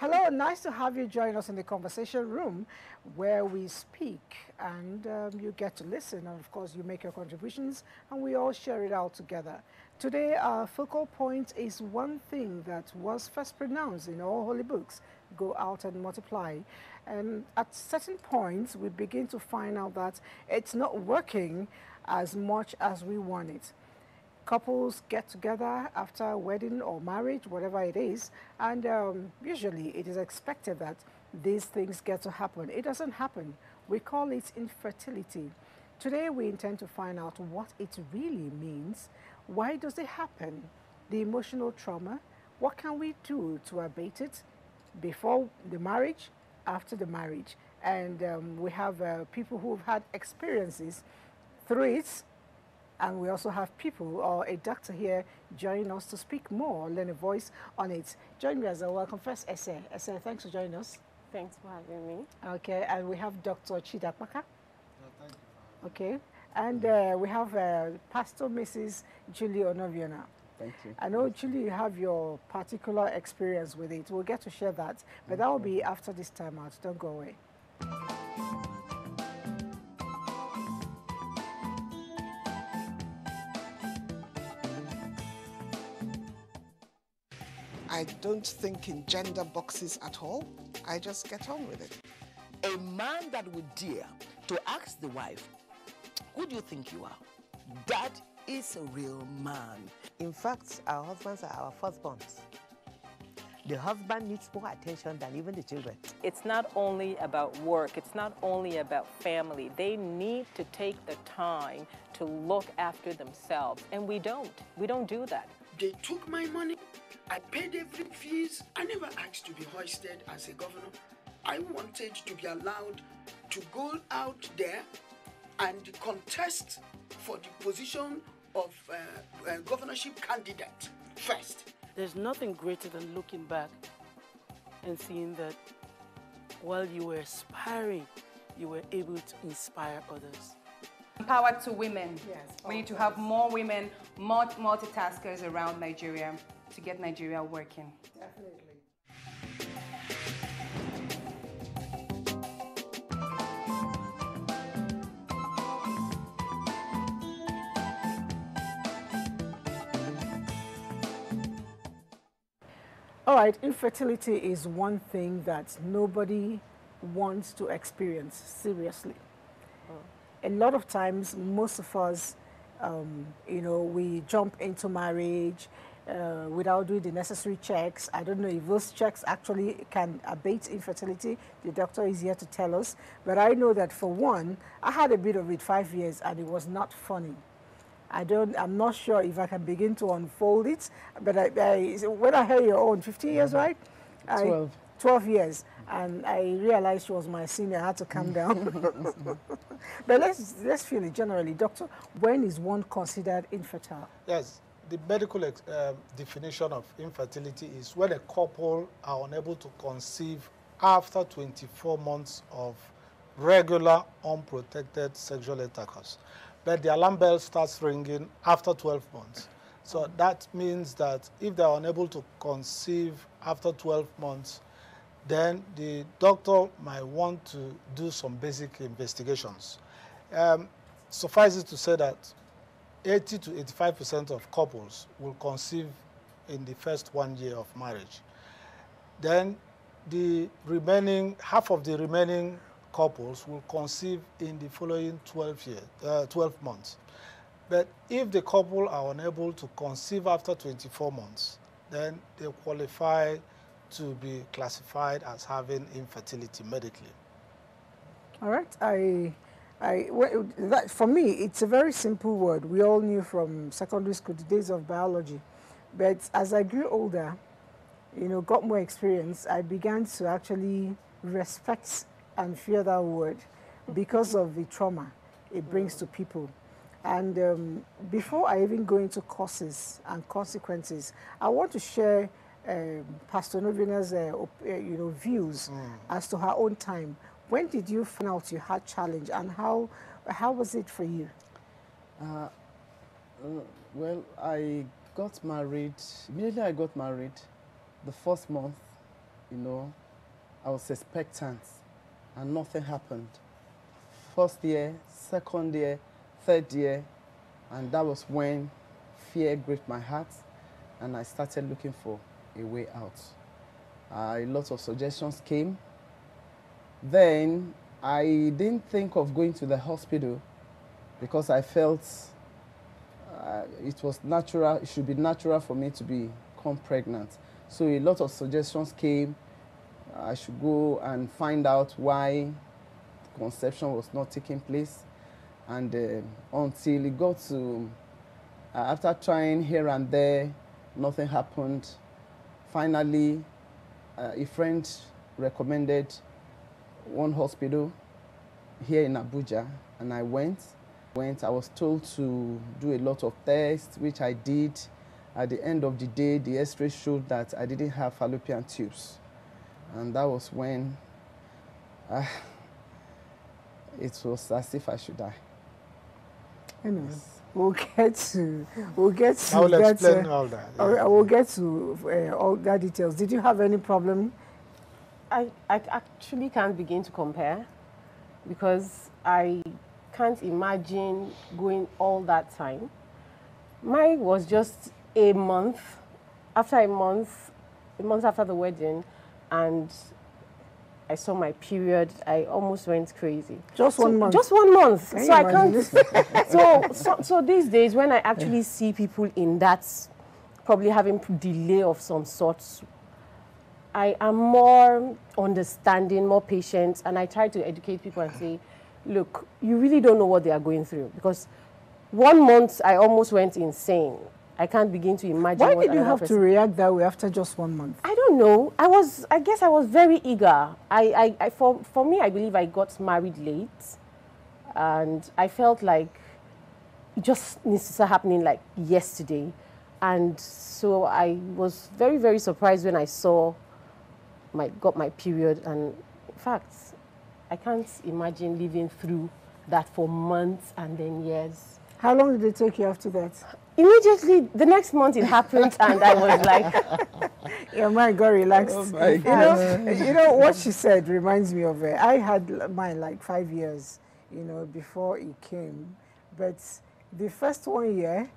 Hello, nice to have you join us in the conversation room where we speak and you get to listen, and of course you make your contributions and we all share it out together. Today our focal point is one thing that was first pronounced in all holy books: go out and multiply. And at certain points we begin to find out that it's not working as much as we want it. Couples get together after a wedding or marriage, whatever it is, and usually it is expected that these things get to happen. It doesn't happen. We call it infertility. Today we intend to find out what it really means, why does it happen, the emotional trauma, what can we do to abate it before the marriage, after the marriage, and we have people who've had experiences through it. And we also have people, or a doctor here, joining us to speak more, learn a voice on it. Join me as I welcome first Ese. Ese, thanks for joining us. Thanks for having me. Okay, and we have Dr. Chidakpaka. Thank you. Okay, and we have Pastor Mrs. Julie Onoviona. Thank you. I know, Julie, you have your particular experience with it. We'll get to share that, but that will be after this time out. Don't go away. I don't think in gender boxes at all. I just get on with it. A man that would dare to ask the wife, who do you think you are? That is a real man. In fact, our husbands are our firstborns. The husband needs more attention than even the children. It's not only about work, it's not only about family. They need to take the time to look after themselves, and we don't. We don't do that. They took my money. I paid every fees. I never asked to be hoisted as a governor. I wanted to be allowed to go out there and contest for the position of governorship candidate first. There's nothing greater than looking back and seeing that while you were aspiring, you were able to inspire others. Empowered to women. Yes, we need to have more women, more multitaskers around Nigeria to get Nigeria working. Definitely. All right, infertility is one thing that nobody wants to experience seriously. A lot of times, most of us, we jump into marriage without doing the necessary checks. I don't know if those checks actually can abate infertility. The doctor is here to tell us. But I know that for one, I had a bit of it 5 years and it was not funny. I'm not sure if I can begin to unfold it, but when I heard your own, 15 years, right? 12. 12 years. And I realized she was my senior. I had to calm down. But let's feel it generally. Doctor, when is one considered infertile? Yes, the medical definition of infertility is when a couple are unable to conceive after 24 months of regular, unprotected sexual intercourse. But the alarm bell starts ringing after 12 months. So that means that if they are unable to conceive after 12 months, then the doctor might want to do some basic investigations. Suffice it to say that 80 to 85% of couples will conceive in the first 1 year of marriage. Then the remaining, half of the remaining couples will conceive in the following 12 months. But if the couple are unable to conceive after 24 months, then they qualify to be classified as having infertility medically. All right. For me, it's a very simple word. We all knew from secondary school, the days of biology. But as I grew older, got more experience, I began to actually respect and fear that word because of the trauma it brings to people. And before I even go into causes and consequences, I want to share Pastor Novina's views as to her own time. When did you find out you had challenge, and how was it for you? Well, I got married. Immediately I got married, the first month, you know, I was expectant and nothing happened. First year, second year, third year, and that was when fear gripped my heart and I started looking for a way out. A lot of suggestions came. Then I didn't think of going to the hospital because I felt it was natural, it should be natural for me to become pregnant. So a lot of suggestions came. I should go and find out why conception was not taking place. And until it got to, after trying here and there, nothing happened. Finally, a friend recommended one hospital here in Abuja, and I went. I was told to do a lot of tests, which I did. At the end of the day, the x-ray showed that I didn't have fallopian tubes. And that was when it was as if I should die. Anyway, Yes. we'll get to I will that, explain all that. I will get to all that details. Did you have any problem? I actually can't begin to compare because I can't imagine going all that time. Mine was just a month. After a month after the wedding, and I saw my period, I almost went crazy. Just 1 month? Just 1 month. Can so you I can't. imagine? so these days, when I actually see people in that, probably having delay of some sorts, I am more understanding, more patient, and I try to educate people and say, look, you really don't know what they are going through. Because 1 month, I almost went insane. I can't begin to imagine. Why what did you have to react that way after just 1 month? I don't know. I guess I was very eager. For me, I believe I got married late. And I felt like it just needs to start happening like yesterday. And so I was very, very surprised when I got my period. And in fact, I can't imagine living through that for months and then years. How long did it take you after that? Immediately, the next month it happened, and I was like... Your mind got relaxed. Oh my God. You know, what she said reminds me of I had mine like 5 years, before it came. But the first 1 year,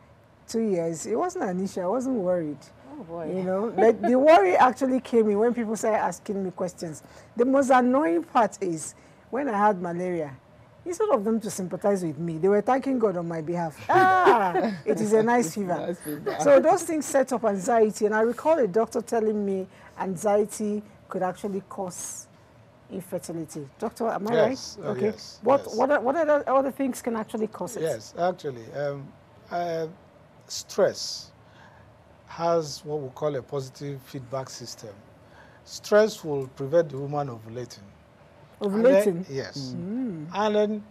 2 years, it wasn't an issue. I wasn't worried. Oh boy. Like the worry actually came in when people started asking me questions. The most annoying part is when I had malaria. Instead of them to sympathize with me, they were thanking God on my behalf. It is a nice fever. So those things set up anxiety. And I recall a doctor telling me anxiety could actually cause infertility. Doctor, am I right? Okay. Yes, What other things can actually cause it? Yes, actually. Stress has what we call a positive feedback system. Stress will prevent the woman ovulating. Ovulating? Yes. And then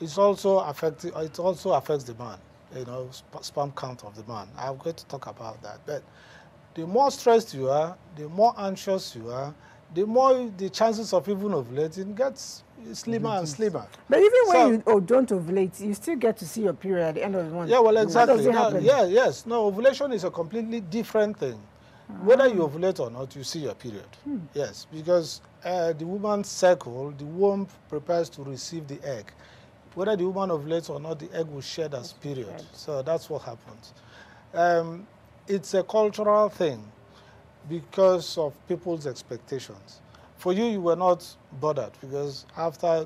it also affects the man, sperm count of the man. I'm going to talk about that. But the more stressed you are, the more anxious you are, the more the chances of even ovulating gets slimmer and slimmer. But even when you don't ovulate, you still get to see your period at the end of the month. Yeah, well, exactly. How does it happen? Yes. No, ovulation is a completely different thing. Whether you ovulate or not, you see your period. Yes, because the woman's cycle, the womb prepares to receive the egg. Whether the woman ovulates or not, the egg will shed as period. So that's what happens. It's a cultural thing because of people's expectations. For you, you were not bothered because after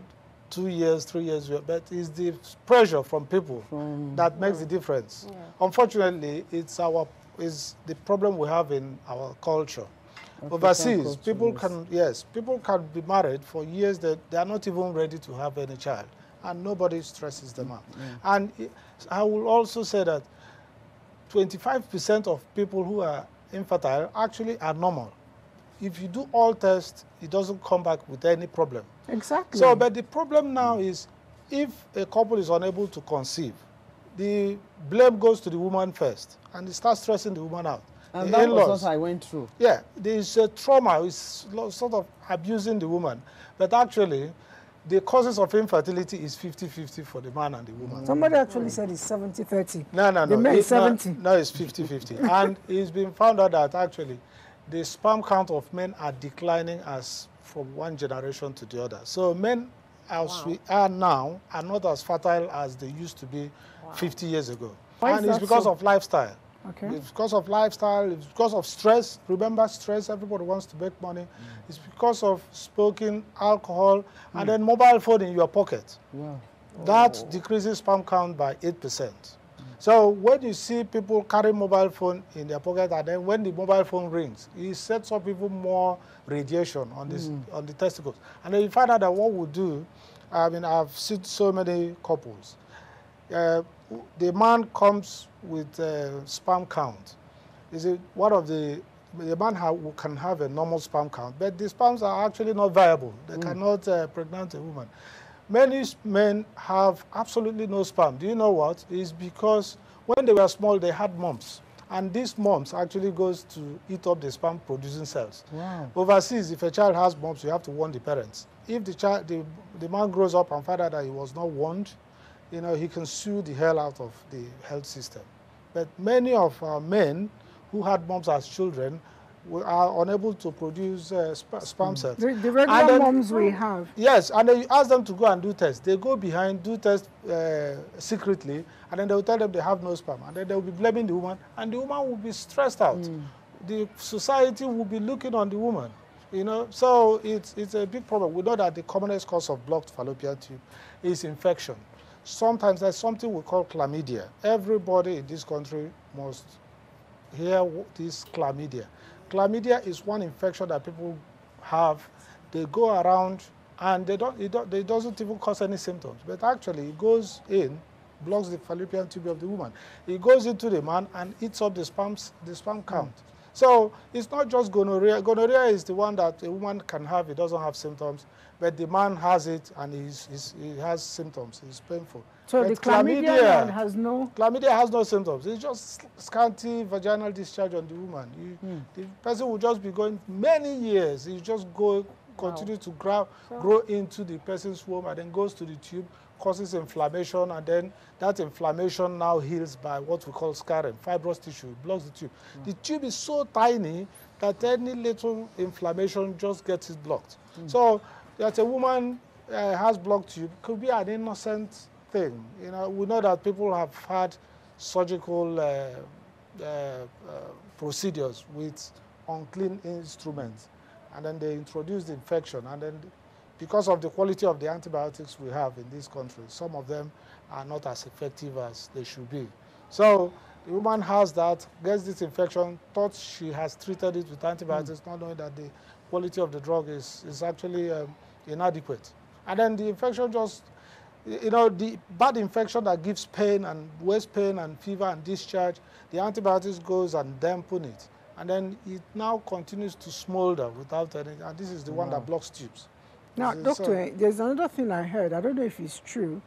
2 years, 3 years, but it's the pressure from people that makes the difference. Yeah. Unfortunately, it's the problem we have in our culture. Overseas, people can be married for years that they are not even ready to have any child, and nobody stresses them out. And I will also say that 25% of people who are infertile actually are normal. If you do all tests, it doesn't come back with any problem. Exactly. So, but the problem now is if a couple is unable to conceive, the blame goes to the woman first, and it starts stressing the woman out. And that was what I went through. Yeah, there's a trauma, it's sort of abusing the woman. But actually, the causes of infertility is 50-50 for the man and the woman. Somebody actually said it's 70-30. No. The men 70. No, it's 50-50. And it's been found out that actually, the sperm count of men are declining as from one generation to the other. So men, as we are now, are not as fertile as they used to be 50 years ago. And it's because of lifestyle. Okay. It's because of lifestyle, it's because of stress. Remember, stress, everybody wants to make money. It's because of smoking, alcohol, and then mobile phone in your pocket. Wow. That decreases sperm count by 8%. So when you see people carry mobile phone in their pocket, and then when the mobile phone rings, it sets up even more radiation on this on the testicles. And then you find out that what we do, I mean, I've seen so many couples. The man comes with sperm count. Is it one of the man can have a normal sperm count, but the sperms are actually not viable. They cannot pregnant a woman. Many men have absolutely no sperm. Do you know what? It's because when they were small, they had mumps. And these mumps actually goes to eat up the sperm producing cells. Wow. Overseas, if a child has mumps, you have to warn the parents. If the man grows up and find out that he was not warned, you know, he can sue the hell out of the health system. But many of our men who had mumps as children are unable to produce sperm cells. The regular moms we have. Yes, and then you ask them to go and do tests. They go behind, do tests secretly, and then they will tell them they have no sperm. And then they will be blaming the woman, and the woman will be stressed out. The society will be looking on the woman. You know, so it's a big problem. We know that the commonest cause of blocked fallopian tube is infection. Sometimes there's something we call chlamydia. Everybody in this country must hear this chlamydia. Chlamydia is one infection that people have. They go around and it doesn't even cause any symptoms. But actually it goes in, blocks the fallopian tube of the woman. It goes into the man and eats up the sperm count. So it's not just gonorrhea. Gonorrhea is the one that a woman can have, it doesn't have symptoms. But the man has it and he has symptoms. It's painful. So but the chlamydia has no... Chlamydia has no symptoms. It's just scanty vaginal discharge on the woman. The person will just be going many years. He just continue to grow into the person's womb and then goes to the tube, causes inflammation, and then that inflammation now heals by what we call scarring, fibrous tissue. It blocks the tube. The tube is so tiny that any little inflammation just gets it blocked. So that a woman has blocked tube could be an innocent thing. You know, we know that people have had surgical procedures with unclean instruments, and then they introduce the infection, and then because of the quality of the antibiotics we have in this country, some of them are not as effective as they should be. So the woman has that, gets this infection, thought she has treated it with antibiotics, not knowing that the quality of the drug is actually inadequate. And then the infection just, you know, the bad infection that gives pain and waist pain and fever and discharge, the antibiotics goes and dampen it. And then it now continues to smolder without any, and this is the one that blocks tubes. Now, doctor, there's another thing I heard, I don't know if it's true,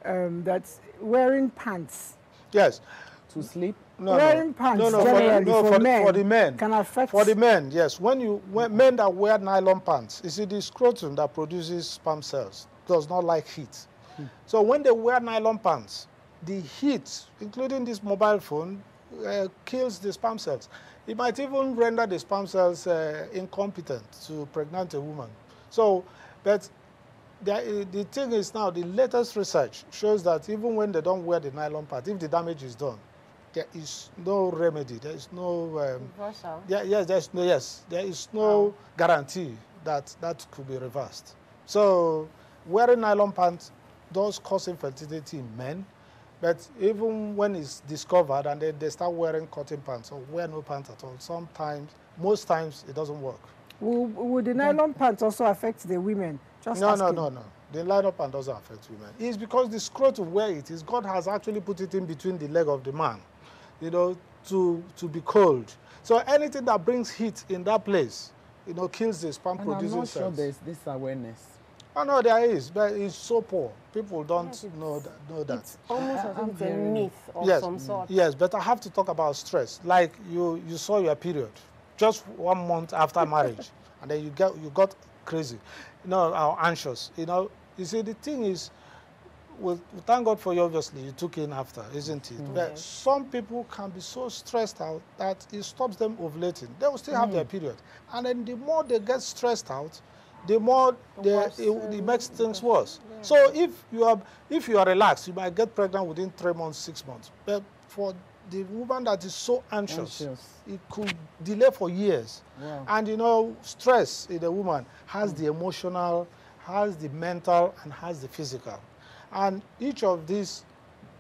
that's wearing pants. Yes. To sleep? Wearing pants for the men. Can affect... For the men, yes. When men that wear nylon pants, you see the scrotum that produces sperm cells does not like heat. So when they wear nylon pants, the heat, including this mobile phone, kills the sperm cells. It might even render the sperm cells incompetent to pregnant a woman. So, but the thing is now, the latest research shows that even when they don't wear the nylon pants, if the damage is done, there is no remedy. There is no reversal. There is no guarantee that that could be reversed. So wearing nylon pants does cause infertility in men, but even when it's discovered and then they start wearing cotton pants or wear no pants at all, most times it doesn't work. Would the nylon pants also affect the women? No. The nylon pant doesn't affect women. It's because the scrotum where it is, God has actually put it in between the leg of the man, you know, to be cold. So anything that brings heat in that place, you know, kills the sperm producing cells. I'm not sure there's this awareness. Oh no, there is, but it's so poor. People don't know that. It's almost as if it's a myth of some sort. Yes, but I have to talk about stress. Like you saw your period just 1 month after marriage, and then you got crazy, you know, or anxious. You know, you see, the thing is, well, thank God for you, obviously, you took in after, isn't it? But some people can be so stressed out that it stops them ovulating. They will still have their period. And then the more they get stressed out, the more it makes things worse. Yeah. So if you are relaxed, you might get pregnant within 3 months, 6 months. But for the woman that is so anxious, it could delay for years. Wow. And you know, stress in a woman has the emotional, has the mental, and has the physical. And each of these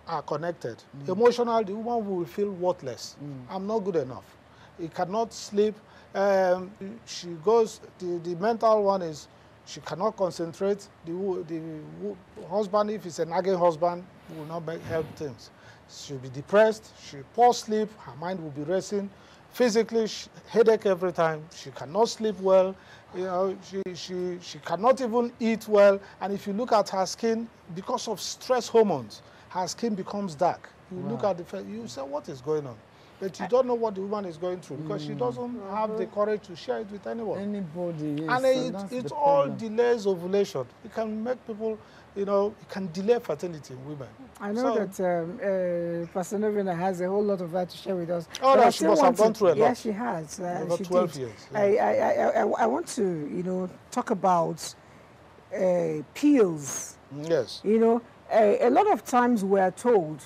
are connected. Emotional, the woman will feel worthless. I'm not good enough. He cannot sleep. She goes, the mental one is she cannot concentrate. The husband, if it's a nagging husband, will not help things. She'll be depressed, she'll poor sleep, her mind will be racing. Physically, headache every time. She cannot sleep well. You know, she cannot even eat well. And if you look at her skin, because of stress hormones, her skin becomes dark. You look at the face, you say, what is going on? But you don't know what the woman is going through because she doesn't have the courage to share it with anyone. Anybody, yes. And it all delays ovulation. It can make people, you know, it can delay fertility in women. I know that Pastor Novena has a whole lot of that to share with us. Oh, no, she must have gone through a lot. Yes, she has. Over 12 years. Yeah. I want to, you know, talk about pills. Yes. You know, a lot of times we're told,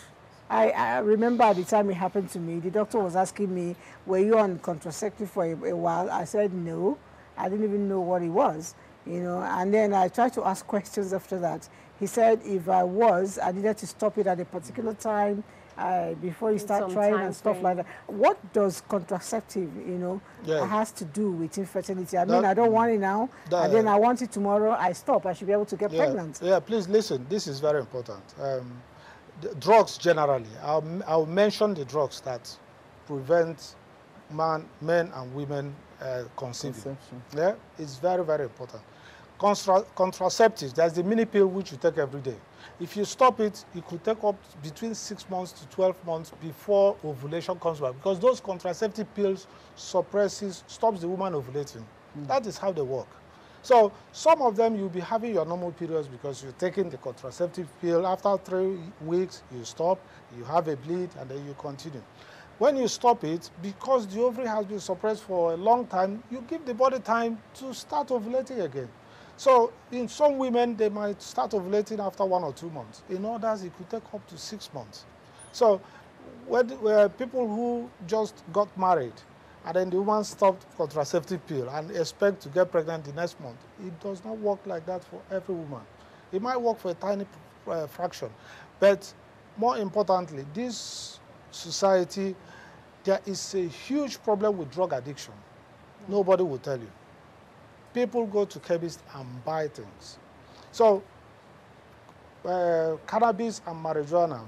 I remember at the time it happened to me, the doctor was asking me, were you on contraceptive for a while? I said no. I didn't even know what it was, you know, and then I tried to ask questions after that. He said if I was, I needed to stop it at a particular time before you start trying and stuff like that. What does contraceptive, you know, has to do with infertility? I mean, I don't want it now, and then I want it tomorrow, I stop. I should be able to get pregnant. Yeah, please listen. This is very important. The drugs generally, I'll mention the drugs that prevent men and women conceiving. Yeah, it's very, very important. Contraceptives, there's the mini pill which you take every day. If you stop it, it could take up between 6 months to 12 months before ovulation comes back because those contraceptive pills stops the woman ovulating. That is how they work. So some of them you'll be having your normal periods because you're taking the contraceptive pill. After 3 weeks, you stop, you have a bleed, and then you continue. When you stop it, because the ovary has been suppressed for a long time, you give the body time to start ovulating again. So in some women, they might start ovulating after 1 or 2 months. In others, it could take up to 6 months. So when people who just got married, and then the woman stopped contraceptive pill and expect to get pregnant the next month. It does not work like that for every woman. It might work for a tiny fraction. But more importantly, this society, there is a huge problem with drug addiction. Nobody will tell you. People go to chemists and buy things. So cannabis and marijuana,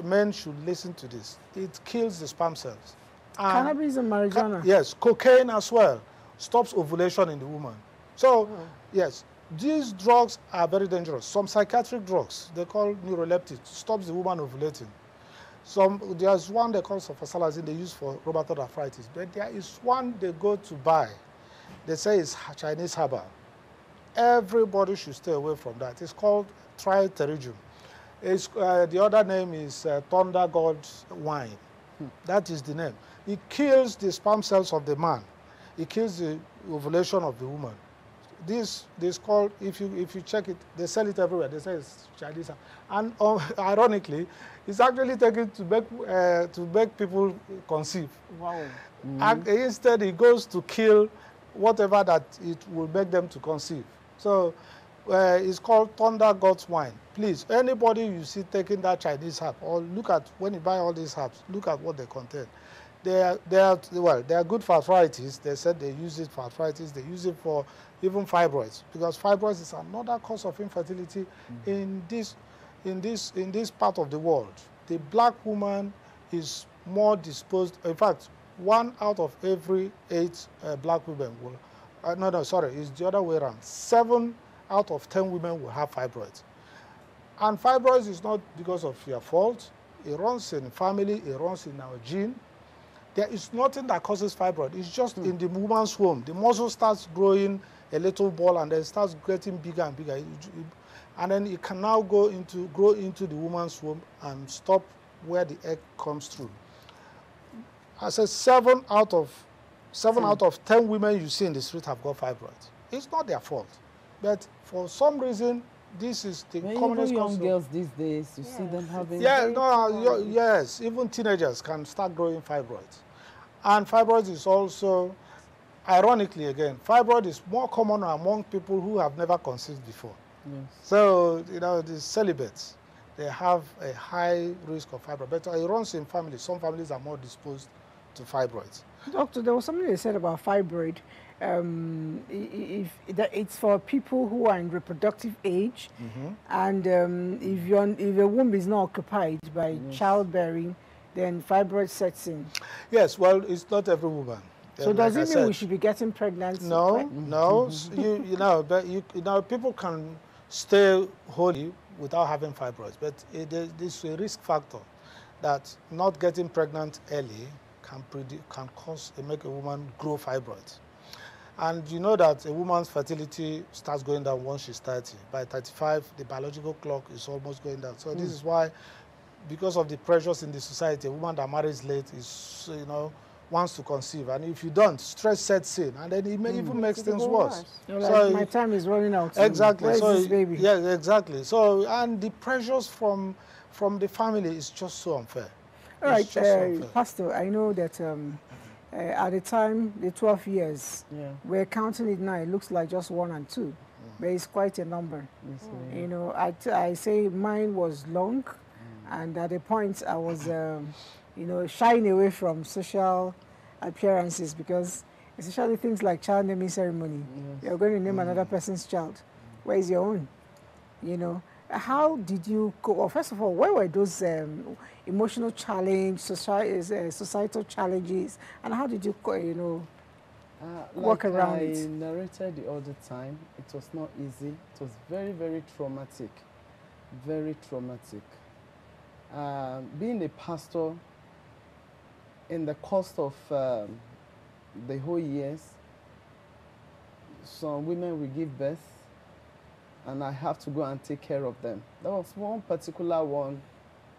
men should listen to this. It kills the sperm cells. Cannabis and marijuana? Yes, cocaine as well stops ovulation in the woman. So, yes, these drugs are very dangerous. Some psychiatric drugs, they call neuroleptics, stops the woman ovulating. There's one they call sulfasalazine they use for rheumatoid arthritis, but there is one they go to buy. They say it's Chinese herbal. Everybody should stay away from that. It's called triterpene. The other name is Thunder God's wine. That is the name. It kills the sperm cells of the man. It kills the ovulation of the woman. This is called, if you check it, they sell it everywhere. They say it's Chinese. And ironically, it's actually taken to make people conceive. Wow. And instead, it goes to kill whatever that it will make them to conceive. So it's called Thunder God's wine. Please, anybody you see taking that Chinese herb, or look at, when you buy all these herbs, look at what they contain. They are good for arthritis. They said they use it for arthritis. They use it for even fibroids, because fibroids is another cause of infertility in this part of the world. The black woman is more disposed. In fact, 1 out of every 8 black women will. It's the other way around. 7 out of 10 women will have fibroids. And fibroids is not because of your fault. It runs in family. It runs in our gene. There is nothing that causes fibroid. It's just in the woman's womb. The muscle starts growing a little ball and then starts getting bigger and bigger. and then it can now grow into the woman's womb and stop where the egg comes through. I said 7 out of 10 women you see in the street have got fibroids. It's not their fault, but for some reason, this is the commonest young cause. Girls these days, you see them having. Yeah, no, yes, even teenagers can start growing fibroids, and fibroids is also, ironically again, fibroid is more common among people who have never conceived before. Yes. So the celibates, they have a high risk of fibroid, but it runs in families. Some families are more disposed to fibroids. Doctor, there was something they said about fibroid. If it's for people who are in reproductive age, and if your womb is not occupied by childbearing, then fibroid sets in. Yes, well, it's not every woman. So does it mean we should be getting pregnant? No, no. You know, people can stay holy without having fibroids, but there's a risk factor that not getting pregnant early can make a woman grow fibroids. And you know that a woman's fertility starts going down once she's 30. By 35, the biological clock is almost going down. So this is why, because of the pressures in the society, a woman that marries late is, wants to conceive. And if you don't, stress sets in, and then it may even makes things worse. So my time is running out. Exactly. Where's this baby? Yeah, exactly. So, and the pressures from the family is just so unfair. All right, Pastor, I know that at the time, the 12 years, we're counting it now, it looks like just 1 and 2, but it's quite a number. Yes, I say mine was long, and at a point I was, shying away from social appearances, because especially things like child naming ceremony. Yes. You're going to name another person's child. Where is your own? How did you go? Well, first of all, where were those emotional challenges, societal challenges, and how did you, work around it? I narrated the other time, it was not easy. It was very, very traumatic. Very traumatic. Being a pastor, in the course of the whole years, some women will give birth, and I have to go and take care of them. There was one particular one,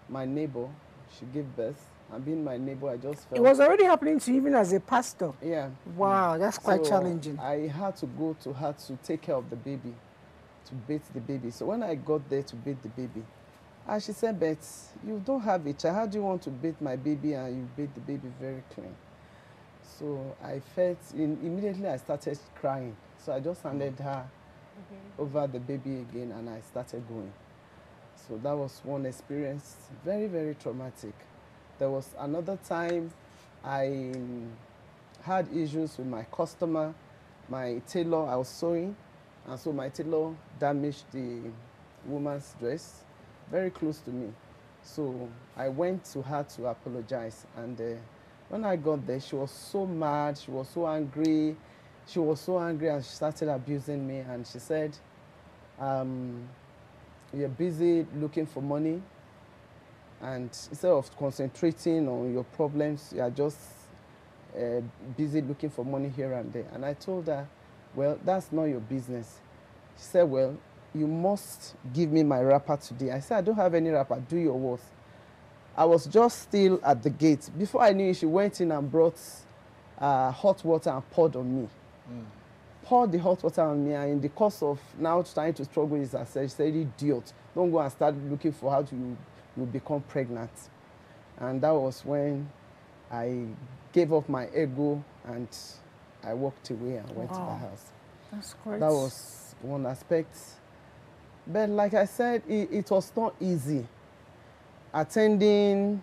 my neighbor, she gave birth, and being my neighbor, I just felt... It was already happening to you even as a pastor? Yeah. Wow, that's quite challenging. I had to go to her to take care of the baby, to bathe the baby. So when I got there to bathe the baby, and she said, but you don't have a child. How do you want to bathe my baby and you bathe the baby very clean? So I felt, immediately I started crying. So I just handed her over the baby again, and I started going. So that was one experience, very, very traumatic. There was another time I had issues with my customer, my tailor. I was sewing, and so my tailor damaged the woman's dress very close to me. So I went to her to apologize, and when I got there, she was so mad, she was so angry. She was so angry, and she started abusing me, and she said, you're busy looking for money, and instead of concentrating on your problems, you're just busy looking for money here and there. And I told her, well, that's not your business. She said, well, you must give me my wrapper today. I said, I don't have any wrapper, do your worst. I was just still at the gate. Before I knew it, she went in and brought hot water and poured on me. Poured the hot water on me, and in the course of now trying to struggle with herself, she said, idiot, don't go and start looking for how you become pregnant. And that was when I gave up my ego and I walked away and went to the house. That's great. That was one aspect. But like I said, it was not easy. Attending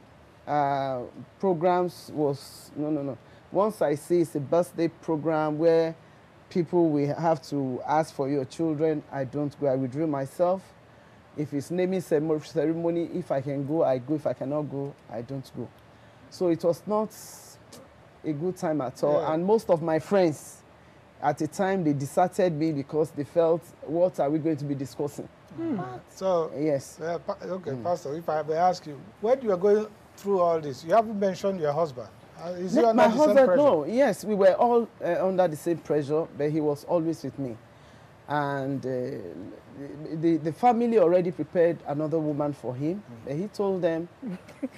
programs was, no. Once I see it's a birthday program where people will have to ask for your children, I don't go. I withdraw myself. If it's naming ceremony, if I can go, I go. If I cannot go, I don't go. So it was not a good time at all. Yeah. And most of my friends, at the time, they deserted me because they felt, what are we going to be discussing? So, yes. Okay, Pastor, if I may ask you, when you are going through all this, you haven't mentioned your husband. Is he under the same pressure? No, yes, we were all under the same pressure, but he was always with me. And the family already prepared another woman for him. He told them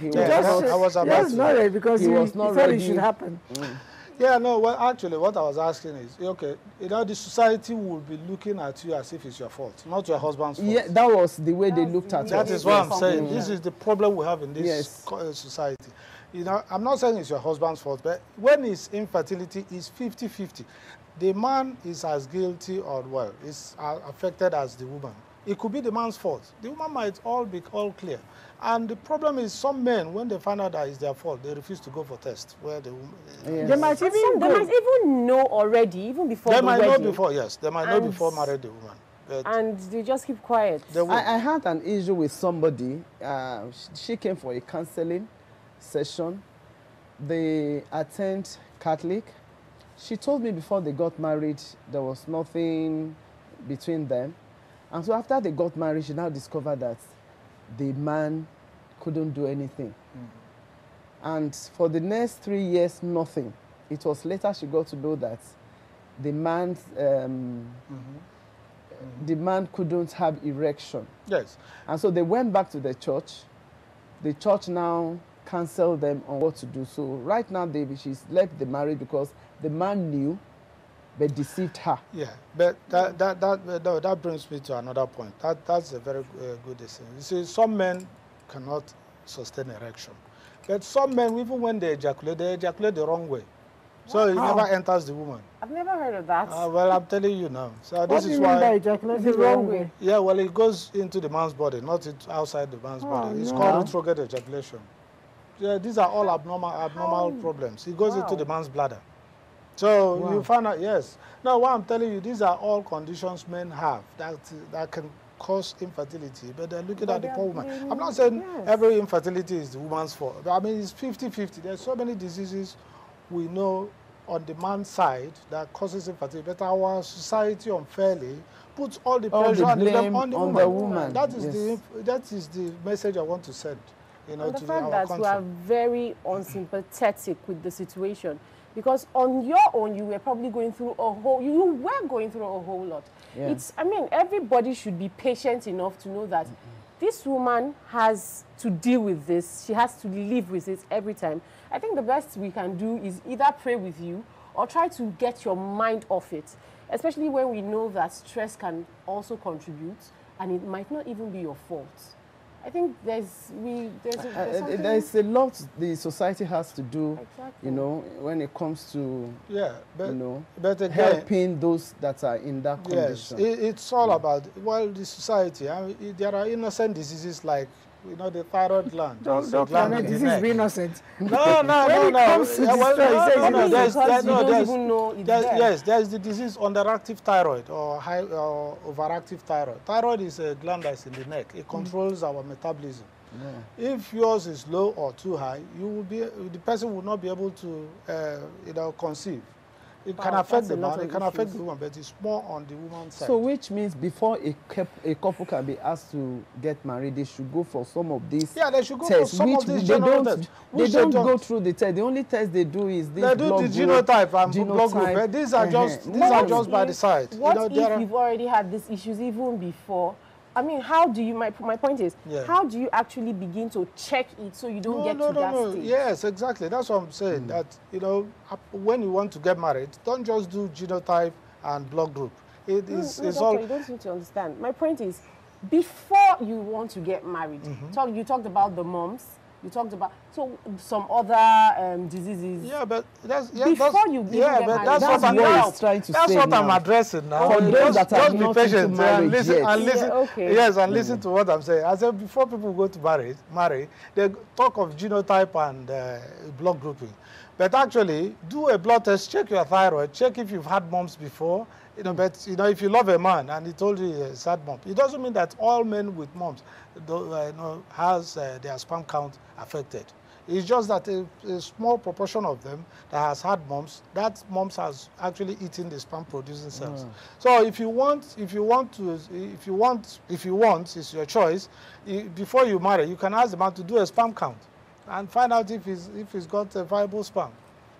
he was not ready because he was not ready. It should happen. Yeah, no, well, actually, what I was asking is, okay, you know, the society will be looking at you as if it's your fault, not your husband's fault. Yeah, that was the way they looked at it. That is what I'm saying. This is the problem we have in this society. You know, I'm not saying it's your husband's fault, but when it's infertility, it's 50-50. The man is as guilty or, well, is affected as the woman. It could be the man's fault. The woman might be all clear. And the problem is some men, when they find out that it's their fault, they refuse to go for tests. Where the woman, they might even know already, even before the wedding. They might know before, yes. They might know before married the woman. And they just keep quiet. I had an issue with somebody. She came for a counseling session. They attend Catholic. She told me before they got married, there was nothing between them. And so after they got married, she now discovered that the man couldn't do anything. And for the next 3 years, nothing. It was later she got to know that the man couldn't have erection. Yes. And so they went back to the church. The church now counseled them on what to do. So right now, she's left the marriage because the man knew, but deceived her. Yeah, but that brings me to another point. That's a very good decision. You see, some men cannot sustain erection. But some men, even when they ejaculate the wrong way. So it never enters the woman. I've never heard of that. Well, I'm telling you now. So what this do is you mean why by ejaculate the wrong way? Yeah, well, it goes into the man's body, not outside the man's body. It's called retrograde ejaculation. Yeah, these are all abnormal problems. It goes into the man's bladder. So you find out, yes. Now, what I'm telling you, these are all conditions men have that can cause infertility, but they're looking at the poor woman. I'm not saying every infertility is the woman's fault. I mean, it's 50-50. There's so many diseases we know on the man's side that causes infertility, but our society unfairly puts all the pressure and the blame on the woman. That is the message I want to send. You know, and the to fact our that country. we are very unsympathetic with the situation, because on your own you were probably going through a whole. You were going through a whole lot. Yeah. I mean, everybody should be patient enough to know that this woman has to deal with this. She has to live with it every time. I think the best we can do is either pray with you or try to get your mind off it, especially when we know that stress can also contribute and it might not even be your fault. I think there's a lot the society has to do, you know, when it comes to but again, helping those that are in that condition. Yes, it's all about the society. I mean, there are innocent diseases like the thyroid gland. Don't disease be innocent. No. There's the disease underactive thyroid or overactive thyroid. Thyroid is a gland that's in the neck. It controls our metabolism. Yeah. If yours is low or too high, the person will not be able to conceive. It can affect the man, it can affect the woman, but it's more on the woman's side. So which means before a couple can be asked to get married, they should go for some of these tests. Yeah, they should go for some of these general tests. They don't go through the test. The only test they do is this. They do the genotype and blood group. These are just by the side. What if you've already had these issues even before? I mean, how do you, my point is, how do you actually begin to check it so you don't get to that stage? Yes, exactly. That's what I'm saying. That, when you want to get married, don't just do genotype and blood group. It's all... You don't seem to understand. My point is, before you want to get married, you talked about the moms, you talked about some other diseases. Yeah, but that's before you get married. That's what I'm trying to say. That's what I'm addressing now. For those that are not patient and listen. Yes, and listen to what I'm saying. I said before people go to marry, they talk of genotype and blood grouping. But actually, do a blood test, check your thyroid, check if you've had moms before. But if you love a man and he told you he's had mom, it doesn't mean that all men with moms has their sperm count affected. It's just that a small proportion of them that has had moms, that moms has actually eaten the sperm producing cells. So if you want, it's your choice. Before you marry, you can ask the man to do a sperm count and find out if he's got a viable sperm.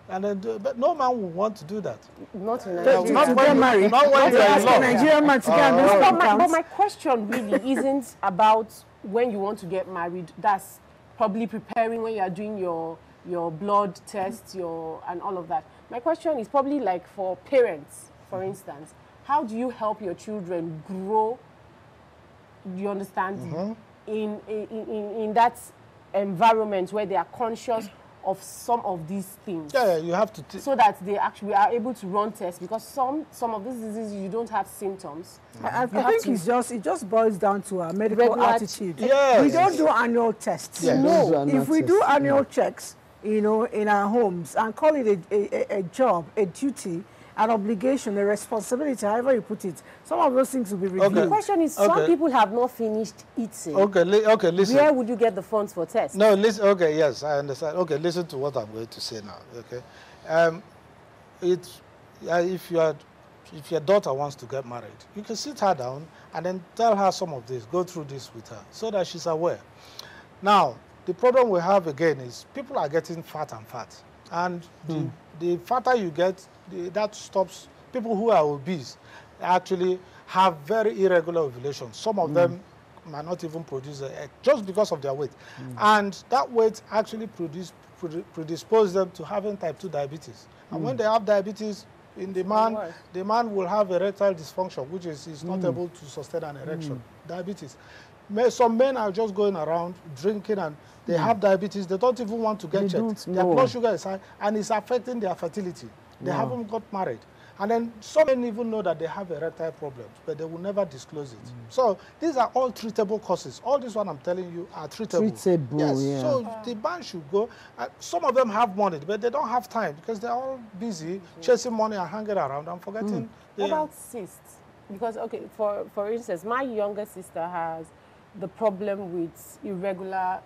And then, but no man will want to do that. Not in To Nigeria. get married. Not when You're you're in asking love. Nigerian man to get and do But sperm my counts. question really isn't about when you want to get married. That's probably preparing when you are doing your blood tests, and all of that. My question is probably like for parents, for instance. How do you help your children grow? Do you understand? In that environment where they are conscious of some of these things. Yeah, you have to. So that they actually are able to run tests, because some of these diseases you don't have symptoms. I think it just boils down to our medical Regular attitude. Yes. We don't do annual tests. Yes. No, if we do annual checks, in our homes and call it a job, a duty, an obligation, a responsibility, however you put it, some of those things will be reviewed. The question is, some people have not finished eating. Okay, listen. Where would you get the funds for tests? No, listen. Okay, yes, I understand. Okay, listen to what I'm going to say now. Okay, if your daughter wants to get married, you can sit her down and then tell her some of this. Go through this with her so that she's aware. Now, the problem we have again is people are getting fat and fat, and the fatter you get, that stops people who are obese. Actually have very irregular ovulation. Some of them might not even produce an egg just because of their weight, and that weight actually predispose them to having type 2 diabetes. And when they have diabetes, in the man will have erectile dysfunction, which is not able to sustain an erection. Diabetes. Some men are just going around drinking and they have diabetes. They don't even want to get checked. Their blood sugar is high and it's affecting their fertility. They haven't got married. And then some men even know that they have erectile problems, but they will never disclose it. So these are all treatable causes. All this one I'm telling you are treatable. Yes. So the man should go. Some of them have money, but they don't have time because they're all busy chasing money and hanging around and forgetting. What about cysts? Because, okay, for instance, my younger sister has the problem with irregular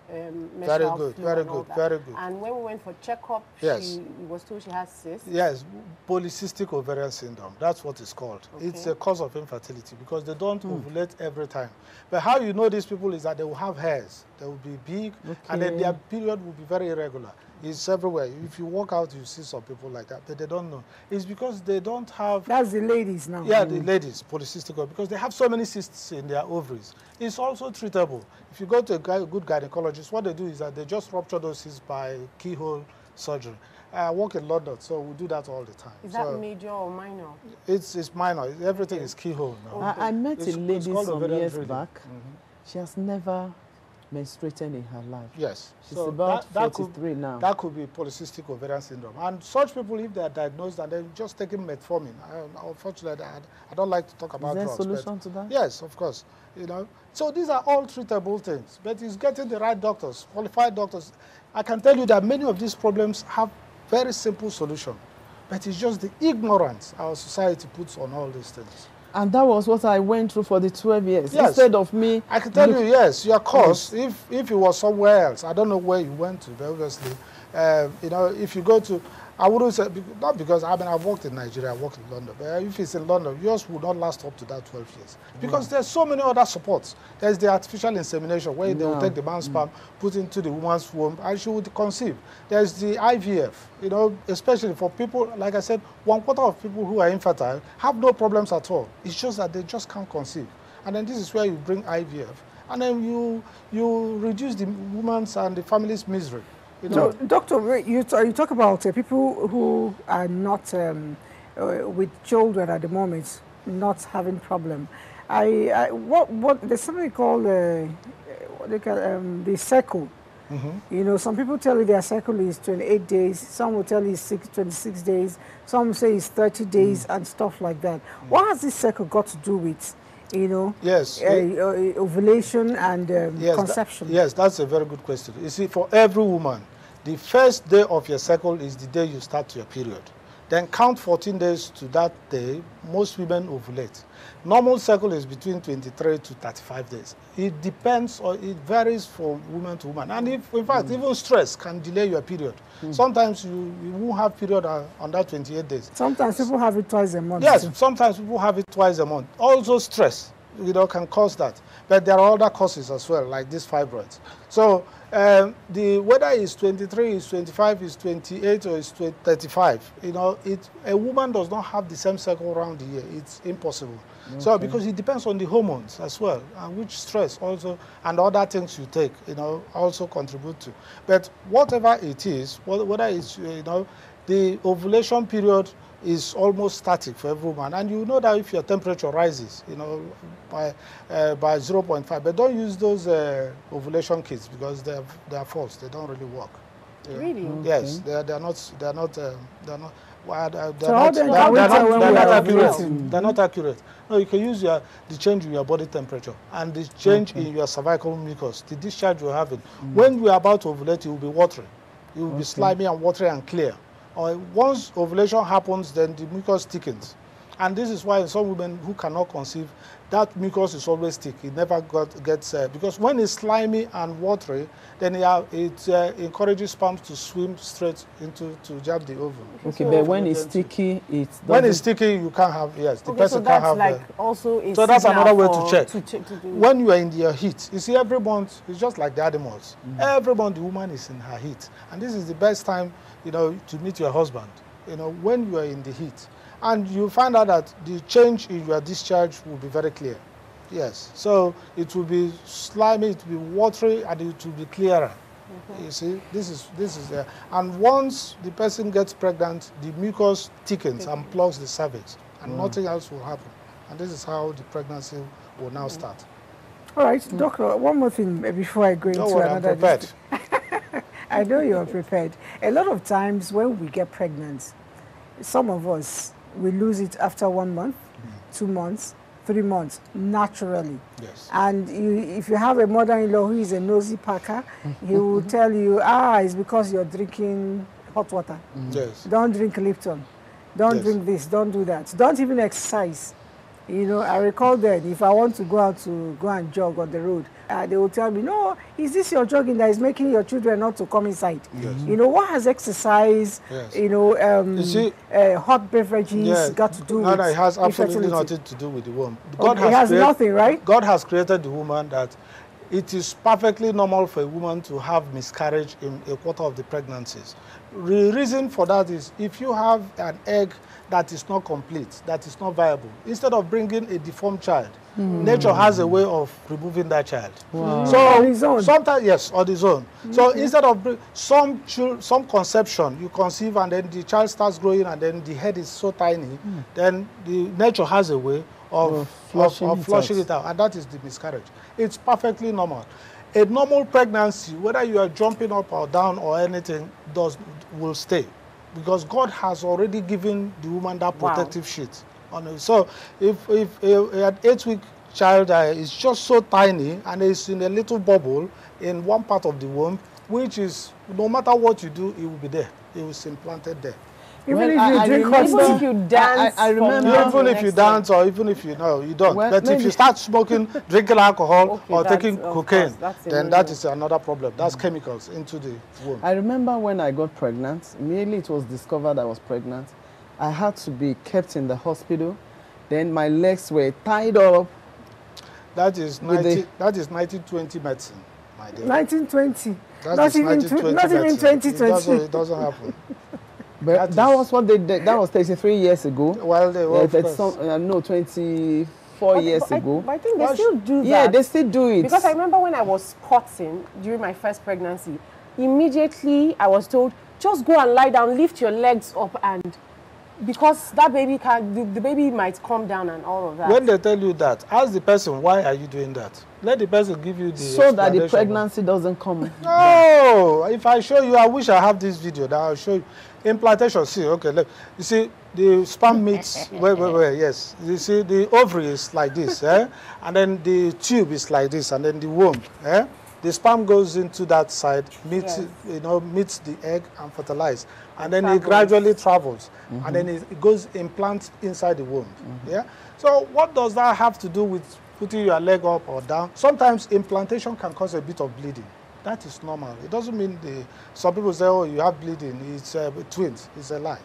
menstrual flow. Very good. And when we went for checkup, she was told she has cysts. Yes, polycystic ovarian syndrome. That's what it's called. Okay. It's a cause of infertility because they don't ovulate every time. But how you know these people is that they will have hairs. They will be big, and then their period will be very irregular. It's everywhere. If you walk out, you see some people like that, but they don't know. It's because they don't have... That's the ladies now. Yeah, the ladies, polycystic ovarian, because they have so many cysts in their ovaries. It's also treatable. If you go to a good gynecologist, what they do is that they just rupture those cysts by keyhole surgery. I work in London, so we do that all the time. Is that major or minor? It's minor. Everything is keyhole now. I met a lady some years back. She has never menstruated in her life. Yes. She's about 43 now. That could be polycystic ovarian syndrome. And such people, if they are diagnosed and they're just taking metformin, unfortunately, I don't like to talk about drugs. Is there a solution to that? Yes, of course. So these are all treatable things, but it's getting the right doctors, qualified doctors. I can tell you that many of these problems have very simple solution, but it's just the ignorance our society puts on all these things. And that was what I went through for the 12 years. Yes. Instead of me... I can tell you, yes, your course, if it was somewhere else, I don't know where you went to, but obviously, if you go to... I wouldn't say, not because, I've worked in Nigeria, I worked in London, but if it's in London, yours would not last up to that 12 years. Because there's so many other supports. There's the artificial insemination, where they will take the man's sperm, put into the woman's womb, and she would conceive. There's the IVF, especially for people, like I said, 1/4 of people who are infertile have no problems at all. It's just that they just can't conceive. And then this is where you bring IVF. And then you reduce the woman's and the family's misery. So, Doctor, you talk about people who are not with children at the moment, not having problem. There's something called what they call the cycle. Some people tell you their cycle is 28 days. Some will tell you it's 26 days. Some say it's 30 days and stuff like that. What has this cycle got to do with? Ovulation and conception? Yes, that's a very good question. You see, for every woman, the first day of your cycle is the day you start your period. Then count 14 days to that day. Most women ovulate. Normal cycle is between 23 to 35 days. It depends, or it varies from woman to woman. And in fact, even stress can delay your period. Sometimes you won't have period on that 28 days. Sometimes people have it twice a month. Yes, sometimes people have it twice a month. Also stress. can cause that. But there are other causes as well, like these fibroids. So whether it's 23, it's 25, it's 28, or it's 35, a woman does not have the same cycle around the year. It's impossible. Okay. So because it depends on the hormones as well, and which stress also, and other things you take, also contribute to. But whatever it is, whether it's, the ovulation period is almost static for every woman, and you know that if your temperature rises, by 0.5, but don't use those ovulation kits because they are false. They don't really work. Really? Okay. Yes, they're not accurate. They're not accurate. No, you can use the change in your body temperature and the change in your cervical mucus, the discharge you're having. When you're about to ovulate, you will be watery. You will be slimy and watery and clear. Once ovulation happens, then the mucus thickens. And this is why some women who cannot conceive, that mucus is always thick. It never gets, because when it's slimy and watery, then it encourages sperms to swim straight to jab the ovum. Okay, but when it's sticky, when it's sticky, you can't have, yes, the person can't have. Like also a so that's another way to check. To do. When you are in your heat, you see every month, it's just like the animals. Every month the woman is in her heat. And this is the best time, to meet your husband, when you are in the heat. And you find out that the change in your discharge will be very clear. Yes. So it will be slimy, it will be watery, and it will be clearer. You see, this is and once the person gets pregnant, the mucus thickens and plugs the cervix, and nothing else will happen. And this is how the pregnancy will now start. All right, doctor, one more thing before I go into another. I'm prepared. I know you're prepared. A lot of times when we get pregnant, some of us, we lose it after 1 month, 2 months, 3 months, naturally. Yes. And if you have a mother-in-law who is a nosy packer, he will tell you, it's because you're drinking hot water. Yes. Don't drink Lipton. Don't drink this, don't do that. Don't even exercise. I recall that if I want to go out to go and jog on the road, they will tell me, no, is this your jogging that is making your children not to come inside? Yes. What has exercise, hot beverages got to do with it has absolutely infertility? nothing to do with the womb. It has nothing, right? God has created the woman that it is perfectly normal for a woman to have miscarriage in a quarter of the pregnancies. The reason for that is if you have an egg that is not complete, that is not viable, instead of bringing a deformed child, nature has a way of removing that child. Wow. So on his own. Sometimes, yes, on his own. So instead of some conception, you conceive and then the child starts growing and then the head is so tiny, then the nature has a way of flushing it out, and that is the miscarriage. It's perfectly normal. A normal pregnancy, whether you are jumping up or down or anything, will stay, because God has already given the woman that protective sheet on it. So if an 8-week child is just so tiny and is in a little bubble in one part of the womb, which is, no matter what you do, it will be there. It was implanted there. Even if you drink hot tea, if you dance, I remember. Even if you dance, or even if you don't. But if you start smoking, drinking alcohol, or taking cocaine, then that is another problem. That's chemicals into the womb. I remember when I got pregnant, immediately it was discovered I was pregnant. I had to be kept in the hospital. Then my legs were tied up. That is 1920 medicine, my dear. 1920. Not even 2020. It doesn't happen. But that was what they did. That was 33 years ago. Well, they were, 24 years ago. But I think they still do that. Yeah, they still do it. Because I remember when I was spotting during my first pregnancy, immediately I was told, just go and lie down, lift your legs up, and because that baby the baby might come down and all of that. When they tell you that, ask the person, why are you doing that? Let the person give you the so that the pregnancy doesn't come. No, if I show you, I wish I have this video that I'll show you. Implantation, see, okay, look. You see, the sperm meets, yes. You see, the ovary is like this, and then the tube is like this, and then the womb, The sperm goes into that side, meets the egg and fertilizes, and then it gradually travels, and then it goes implants inside the womb. Yeah. So what does that have to do with putting your leg up or down? Sometimes implantation can cause a bit of bleeding. That is normal. It doesn't mean some people say, oh, you have bleeding. It's twins. It's a lie.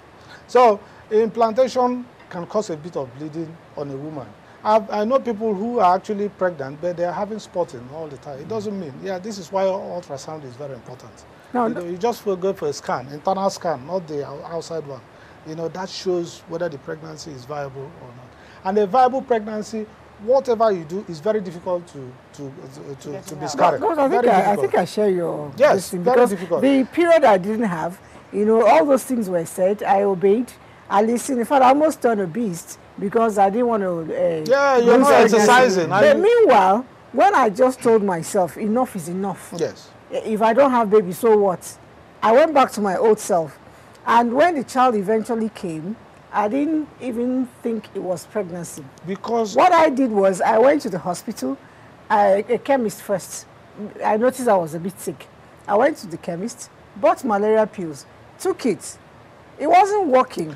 So implantation can cause a bit of bleeding on a woman. I know people who are actually pregnant, but they are having spotting all the time. It doesn't mean, yeah, this is why ultrasound is very important. No, you just go for a scan, internal scan, not the outside one. That shows whether the pregnancy is viable or not. And a viable pregnancy, whatever you do, is very difficult to miscarry. I think I share your yes, thing, very because difficult. the period I didn't have, all those things were said. I obeyed. I listened. In fact, I almost turned a beast because I didn't want to. Yeah, you're not exercising. But meanwhile, when I just told myself, enough is enough. Yes. If I don't have baby, so what? I went back to my old self. And when the child eventually came, I didn't even think it was pregnancy. Because what I did was I went to the hospital, a chemist first. I noticed I was a bit sick. I went to the chemist, bought malaria pills, took it. It wasn't working.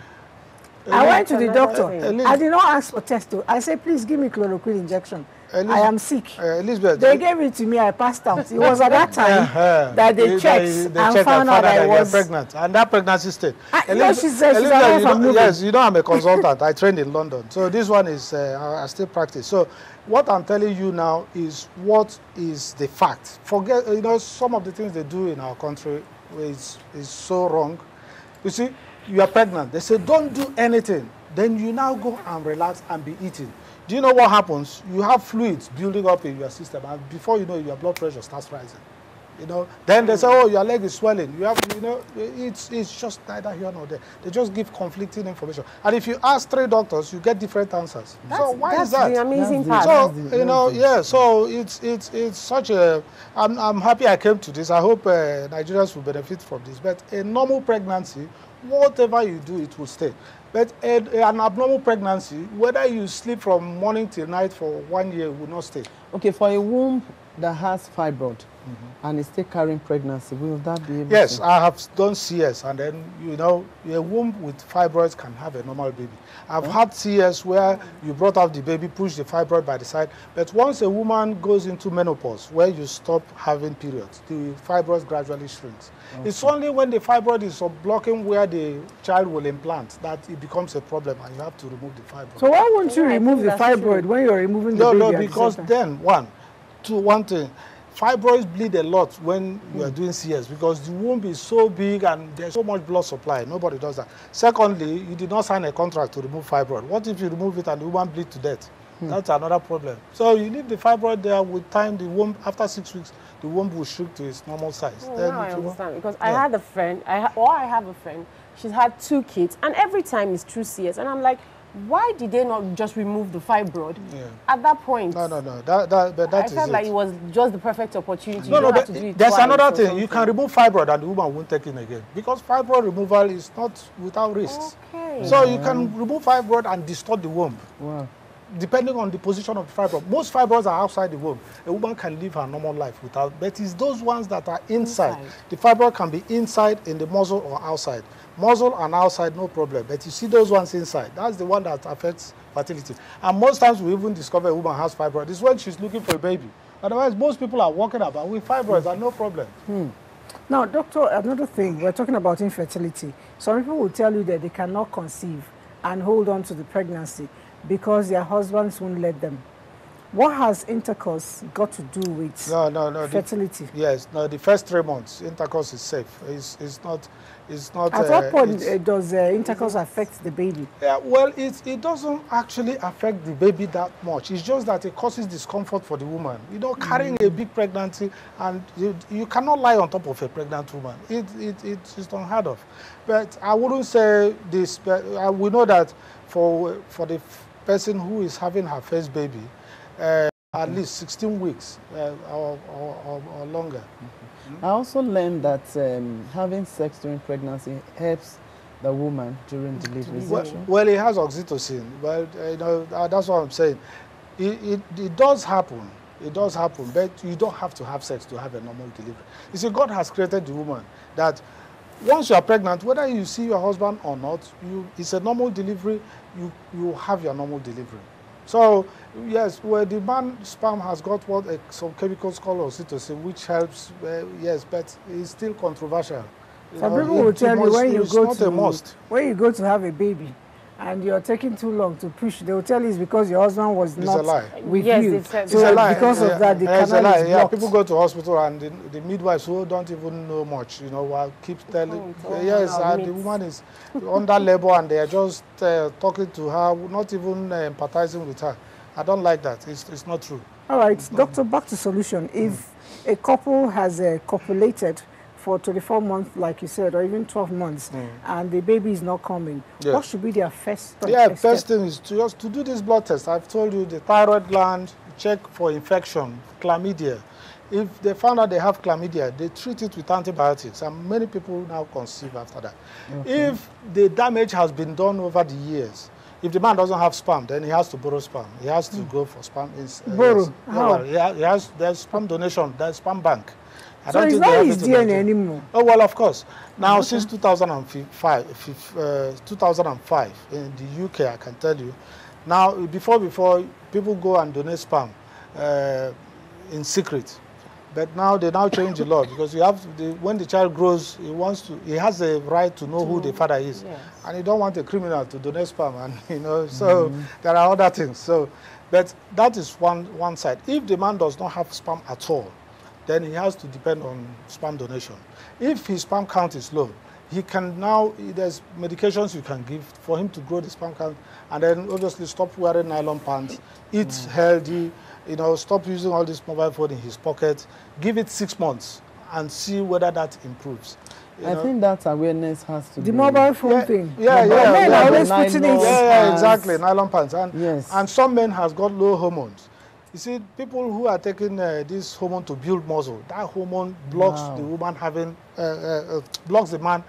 I went to the doctor. I did not ask for test. I said, please give me chloroquine injection. I am sick. Elizabeth, they gave it to me. I passed out. It was at that time that they checked and found out I was pregnant. And that pregnancy state. She said, yes, I'm a consultant. I trained in London. So this one is, I still practice. So what I'm telling you now is what is the fact. Forget, some of the things they do in our country is so wrong. You see, you are pregnant. They say, don't do anything. Then you now go and relax and be eating. Do you know what happens? You have fluids building up in your system, and before you know, your blood pressure starts rising. Then they say, oh, your leg is swelling. You have, it's just neither here nor there. They just give conflicting information. And if you ask 3 doctors, you get different answers. So why is that? That's the amazing part. So, yeah, so it's such a, I'm happy I came to this. I hope Nigerians will benefit from this. But a normal pregnancy, whatever you do, it will stay. But an abnormal pregnancy, whether you sleep from morning till night for 1 year, will not stay. Okay, for a womb that has fibroid and is still carrying pregnancy, will that be able Yes, to? I have done CS, and then, a womb with fibroids can have a normal baby. I've had CS where you brought out the baby, push the fibroid by the side, but once a woman goes into menopause, where you stop having periods, the fibroid gradually shrinks. Okay. It's only when the fibroid is blocking where the child will implant that it becomes a problem, and you have to remove the fibroid. So why won't you remove the fibroid when you're removing the baby? No, because then, one thing, fibroids bleed a lot when you are doing CS because the womb is so big and there's so much blood supply. Nobody does that. Secondly, you did not sign a contract to remove fibroid. What if you remove it and the woman bleeds to death? That's another problem. So you leave the fibroid there. With time, the womb, after 6 weeks, the womb will shrink to its normal size. Then now I understand, because I had a friend, I have a friend, she's had 2 kids, and every time it's through CS, and I'm like, why did they not just remove the fibroid at that point? No. That I felt like it was just the perfect opportunity. But there's another thing. You can remove fibroid and the woman won't take it again. Because fibroid removal is not without risks. Okay. So you can remove fibroid and distort the womb. Wow. Depending on the position of the fibroid. Most fibroids are outside the womb. A woman can live her normal life without, but it's those ones that are inside. The fibroid can be inside in the muscle or outside. Muscle and outside, no problem. But you see those ones inside. That's the one that affects fertility. And most times we even discover a woman has fibroid. It's when she's looking for a baby. Otherwise, most people are walking about with fibroids and no problem. Now, doctor, another thing, we're talking about infertility. Some people will tell you that they cannot conceive and hold on to the pregnancy because their husbands won't let them. What has intercourse got to do with fertility? The first 3 months, intercourse is safe. It's not. At what point does intercourse affect the baby? Yeah, well, it doesn't actually affect the baby that much. It's just that it causes discomfort for the woman. Carrying a big pregnancy, and you cannot lie on top of a pregnant woman. It's unheard of. But I wouldn't say this. But we know that for the person who is having her first baby, at least 16 weeks or longer. I also learned that having sex during pregnancy helps the woman during delivery. Well, it has oxytocin. Well, that's what I'm saying. It does happen. It does happen, but you don't have to have sex to have a normal delivery. You see, God has created the woman that once you are pregnant, whether you see your husband or not, it's a normal delivery, you have your normal delivery. So, yes, where the man's sperm has got some chemicals called oxytocin, which helps, yes, but it's still controversial. Some people will tell you when you go to have a baby, and you're taking too long to push, they will tell you it's because your husband was not with you. It's a lie. Because of that, the it's a canal lie. is Yeah, blocked. people go to hospital and the midwives who don't even know much, you know, will keep telling, yes, the woman is under labor and they are just talking to her, not even empathizing with her. I don't like that. It's not true. All right, doctor, back to solution. If a couple has copulated for 24 months, like you said, or even 12 months, and the baby is not coming, what should be their first step? Yeah, first thing is to do this blood test. I've told you the thyroid gland, check for infection, chlamydia. If they found out they have chlamydia, they treat it with antibiotics, and many people now conceive after that. If the damage has been done over the years, if the man doesn't have sperm, then he has to borrow sperm. He has to go for sperm. Borrow? How? There's sperm donation, there's sperm bank. So it's not his DNA anymore? Oh, well, of course. Now, since 2005 in the UK, I can tell you. Now, before people go and donate sperm in secret. But now they change the law because you have when the child grows, he has the right to know who the father is, and you don't want a criminal to donate sperm, and so there are other things. So, but that is one side. If the man does not have sperm at all, then he has to depend on sperm donation. If his sperm count is low, he can there's medications you can give for him to grow the sperm count, and then obviously stop wearing nylon pants, eat healthy. Stop using all this mobile phone in his pocket. Give it 6 months and see whether that improves. I think that awareness has to be... The mobile phone thing. Men are always putting it. Yeah, exactly. Nylon pants. And some men has got low hormones. You see, people who are taking this hormone to build muscle, that hormone blocks the woman blocks the man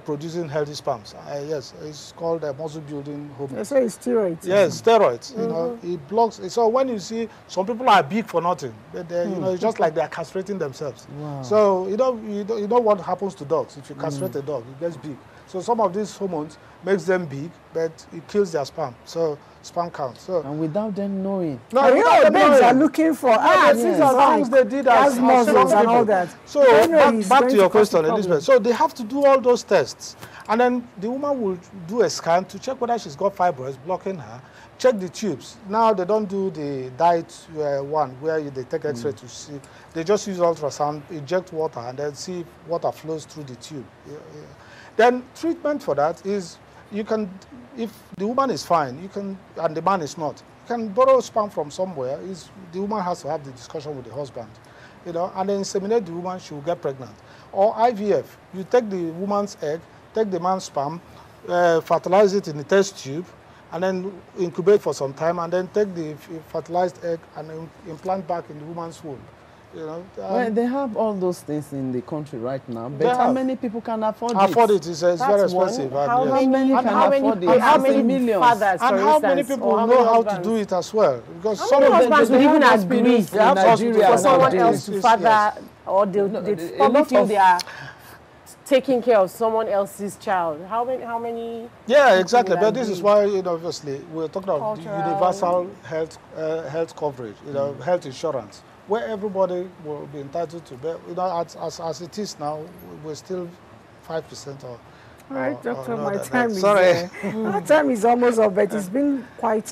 producing healthy sperms. Yes, it's called muscle building hormone. They say it's steroids. Yes, steroids. It blocks. So when you see some people are big for nothing, but it's just like they are castrating themselves. Wow. So you know what happens to dogs. If you castrate a dog, it gets big. So some of these hormones makes them big, but it kills their sperm. So sperm count. So and without them knowing. No, the babes are looking for things they did as muscles and all that. So back to your question, Elizabeth. So they have to do all those tests, and then the woman will do a scan to check whether she's got fibroids blocking her. Check the tubes. Now they don't do the diet one where they take X-ray to see. They just use ultrasound, inject water, and then see if water flows through the tube. Then treatment for that is you can, if the woman is fine, and the man is not, you can borrow sperm from somewhere. The woman has to have the discussion with the husband, and then inseminate the woman. She will get pregnant. Or IVF, you take the woman's egg, take the man's sperm, fertilize it in the test tube, and then incubate for some time, and then take the fertilized egg and implant back in the woman's womb. Well, they have all those things in the country right now, but how many people can afford it? Afford it is very expensive. How many can afford it? How many fathers, and how many people know how to do it as well? Because some husbands would even agree for someone else to father, or they probably feel they are taking care of someone else's child. How many? Yeah, exactly. But this is why, obviously, we're talking about universal health coverage, health insurance, where everybody will be entitled to. But as it is now, we're still 5% or. All right, Doctor, my time is almost up, but it's been quite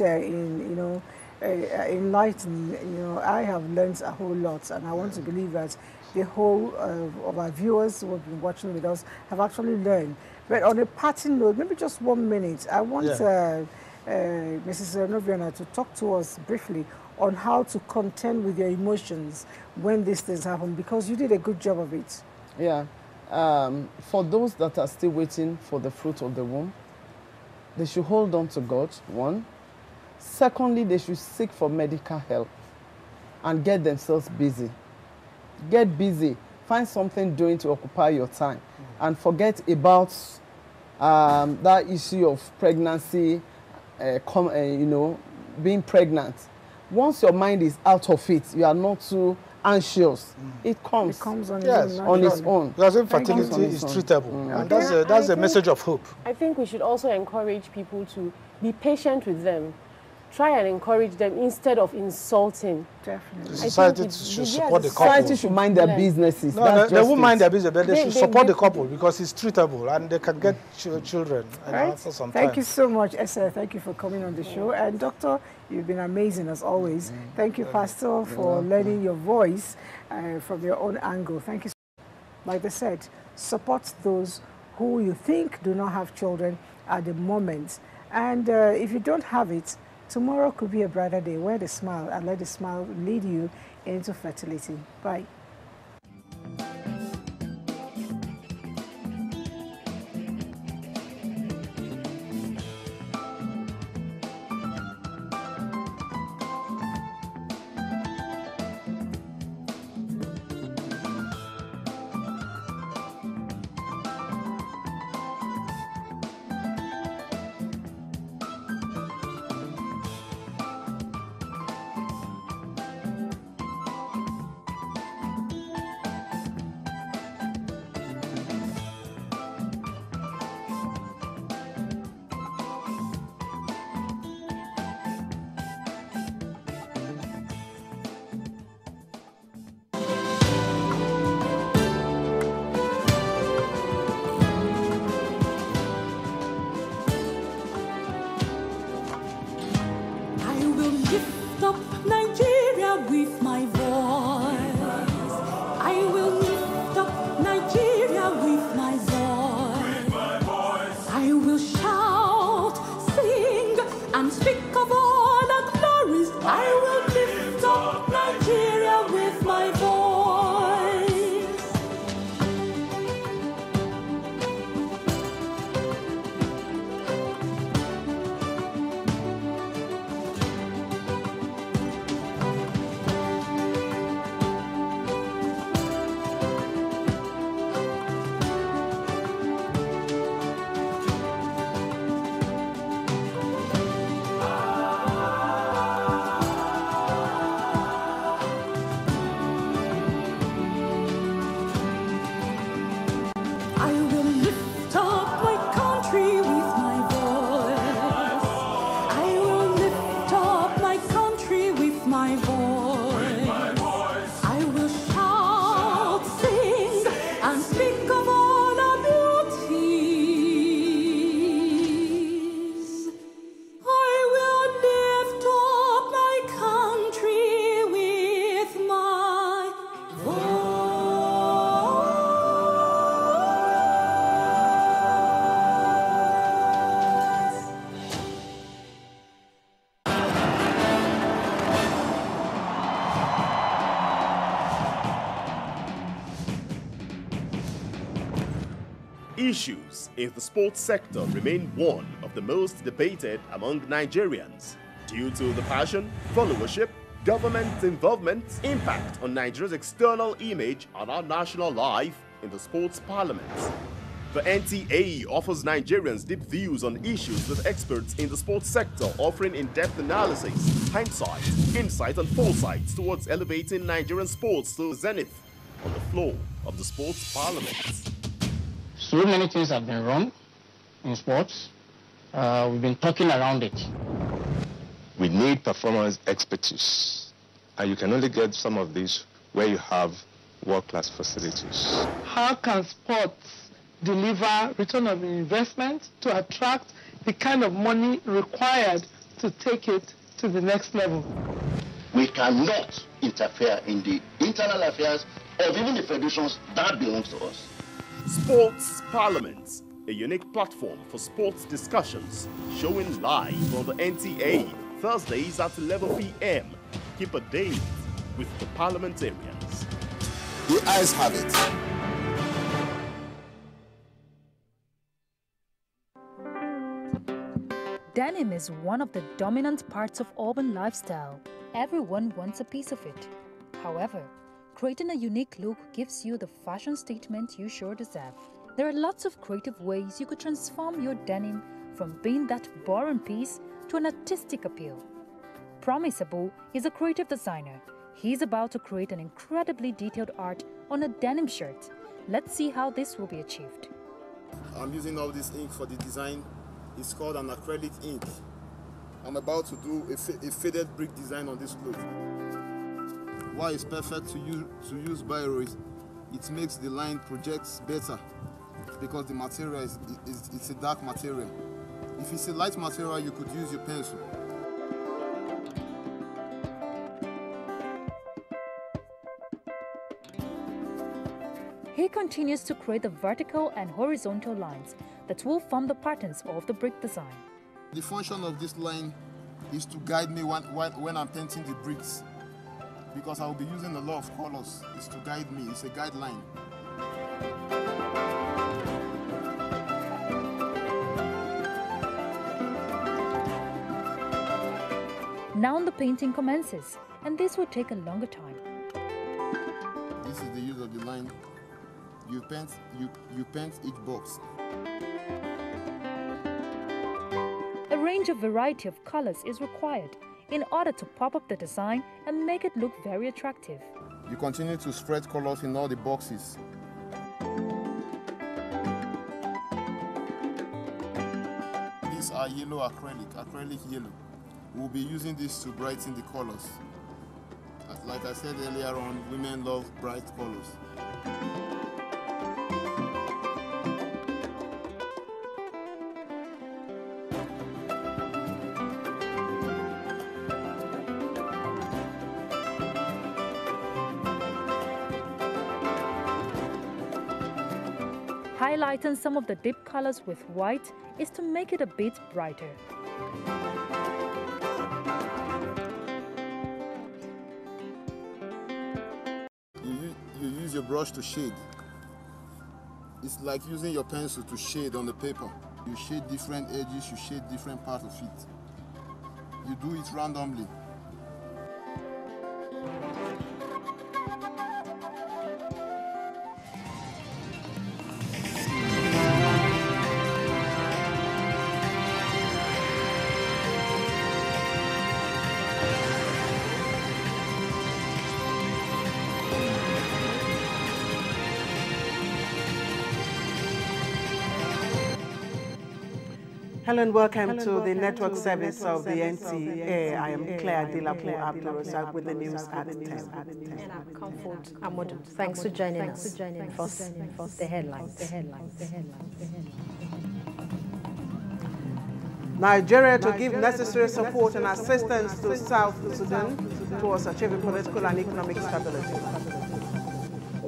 enlightening. I have learned a whole lot, and I want to believe that the whole of our viewers who have been watching with us have actually learned. But on a parting note, maybe just 1 minute, I want Mrs. Noviana to talk to us briefly on how to contend with your emotions when these things happen, because you did a good job of it. Yeah. For those that are still waiting for the fruit of the womb, they should hold on to God, one. Secondly, they should seek for medical help and get themselves busy. Get busy. Find something doing to occupy your time, and forget about that issue of pregnancy, being pregnant. Once your mind is out of it, you are not too anxious. It comes on its own. Because infertility is treatable. And that's a message of hope. I think we should also encourage people to be patient with them. try and encourage them instead of insulting. Definitely. The society should support the couple. Society should mind their businesses. No, they won't mind their business, but they should support the couple they, because it's treatable and they can get children after some time. Thank you so much, Esther. Thank you for coming on the show. And Doctor, you've been amazing as always. Thank you, Pastor, for lending your voice from your own angle. Thank you. Like they said, support those who you think do not have children at the moment. And if you don't have it, tomorrow could be a brighter day. Wear the smile and let the smile lead you into fertility. Bye. Lift up Nigeria with my voice. I will lift up Nigeria with my voice. I will shout, sing, and speak of all the glories. I will lift up Nigeria with my voice. Issues in the sports sector remain one of the most debated among Nigerians due to the passion, followership, government involvement, impact on Nigeria's external image and our national life in the sports parliament. The NTA offers Nigerians deep views on issues with experts in the sports sector, offering in-depth analysis, hindsight, insight and foresight towards elevating Nigerian sports to zenith on the floor of the sports parliament. So many things have been wrong in sports. We've been talking around it. We need performance expertise, and you can only get some of these where you have world-class facilities. How can sports deliver return of investment to attract the kind of money required to take it to the next level? We cannot interfere in the internal affairs of even the federations that belongs to us. Sports Parliament, a unique platform for sports discussions, showing live on the NTA Thursdays at 11 p.m. Keep a date with the parliamentarians. The eyes have it. Denim is one of the dominant parts of urban lifestyle. Everyone wants a piece of it. However, creating a unique look gives you the fashion statement you sure deserve. There are lots of creative ways you could transform your denim from being that boring piece to an artistic appeal. Promise Abu is a creative designer. He's about to create an incredibly detailed art on a denim shirt. Let's see how this will be achieved. I'm using all this ink for the design. It's called an acrylic ink. I'm about to do a faded brick design on this cloth. Why it's perfect to use biro is it makes the line project better because the material it's a dark material. If it's a light material, you could use your pencil. He continues to create the vertical and horizontal lines that will form the patterns of the brick design. The function of this line is to guide me when I'm painting the bricks, because I will be using a lot of colors. It's to guide me. It's a guideline. Now the painting commences, and this will take a longer time. This is the use of the line. You paint each box. A range of variety of colors is required in order to pop up the design and make it look very attractive. You continue to spread colors in all the boxes. These are yellow acrylic yellow. We'll be using this to brighten the colors. Like I said earlier on, women love bright colors. Highlighting some of the deep colors with white is to make it a bit brighter. You use your brush to shade. It's like using your pencil to shade on the paper. You shade different edges, you shade different parts of it. You do it randomly. Hello and welcome to the network service of the NTA. I am Claire Dilapo Abdurrazak with the news at 10. And I'm Comfort Amodu. Thanks for joining us. First, the headlines. Nigeria to give necessary support and assistance to South Sudan towards achieving political and economic stability.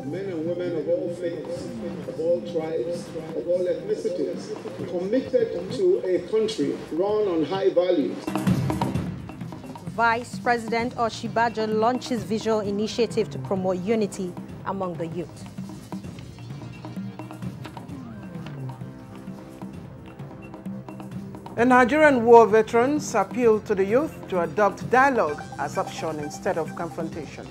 Men and women of all faiths, of all tribes, of all ethnicities, committed to a country run on high values. Vice President Oshibajo launches visual initiative to promote unity among the youth. The Nigerian war veterans appeal to the youth to adopt dialogue as option instead of confrontation.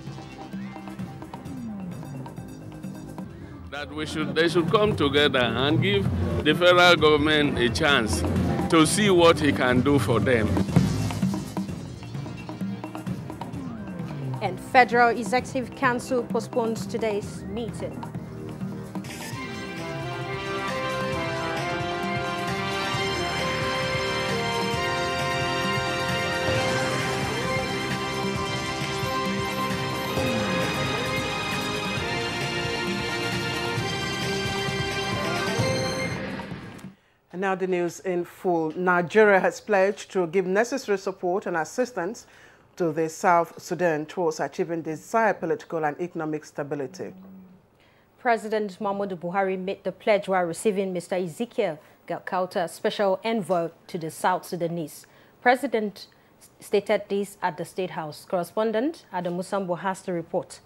That they should come together and give the federal government a chance to see what he can do for them. And Federal Executive Council postpones today's meeting. And now the news in full. Nigeria has pledged to give necessary support and assistance to the South Sudan towards achieving desired political and economic stability. President Muhammadu Buhari made the pledge while receiving Mr. Ezekiel Kauta, special envoy to the South Sudanese. President stated this at the State House. Correspondent Adam Musambo has the report.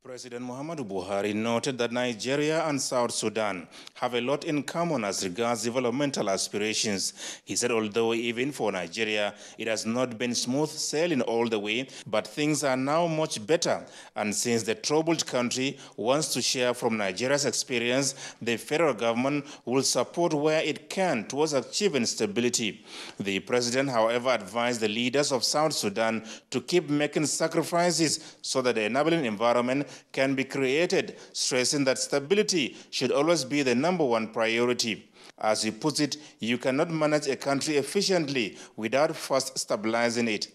President Muhammadu Buhari noted that Nigeria and South Sudan have a lot in common as regards developmental aspirations. He said although even for Nigeria, it has not been smooth sailing all the way, but things are now much better. And since the troubled country wants to share from Nigeria's experience, the federal government will support where it can towards achieving stability. The president, however, advised the leaders of South Sudan to keep making sacrifices so that the enabling environment can be created, stressing that stability should always be the #1 priority. As he puts it, you cannot manage a country efficiently without first stabilizing it.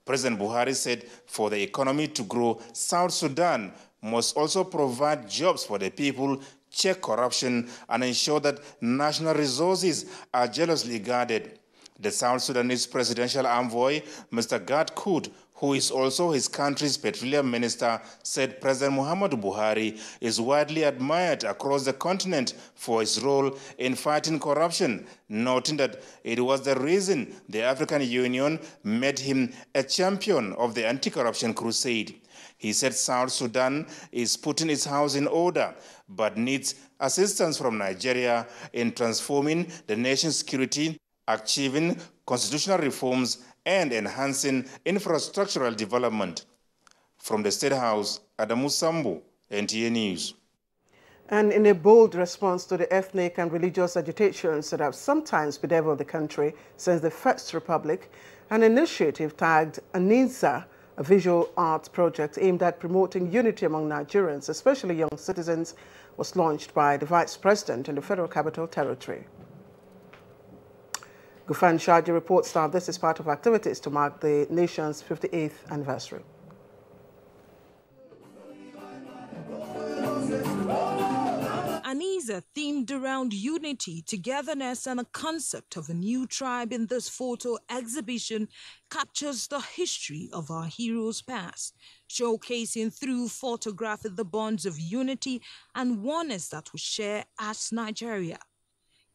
President Buhari said for the economy to grow, South Sudan must also provide jobs for the people, check corruption, and ensure that national resources are jealously guarded. The South Sudanese presidential envoy, Mr. Gad Kut, who is also his country's petroleum minister, said President Muhammadu Buhari is widely admired across the continent for his role in fighting corruption, noting that it was the reason the African Union made him a champion of the anti-corruption crusade. He said South Sudan is putting its house in order, but needs assistance from Nigeria in transforming the nation's security, achieving constitutional reforms, and enhancing infrastructural development. From the State House, Adamu Sambu, NTA News. And in a bold response to the ethnic and religious agitations that have sometimes bedeviled the country since the First Republic, an initiative tagged Aniza, a visual arts project aimed at promoting unity among Nigerians, especially young citizens, was launched by the Vice President in the Federal Capital Territory. Gufan Shaji reports that this is part of activities to mark the nation's 58th anniversary. Aniza, themed around unity, togetherness, and a concept of a new tribe in this photo exhibition, captures the history of our heroes' past, showcasing through photography the bonds of unity and oneness that we share as Nigeria.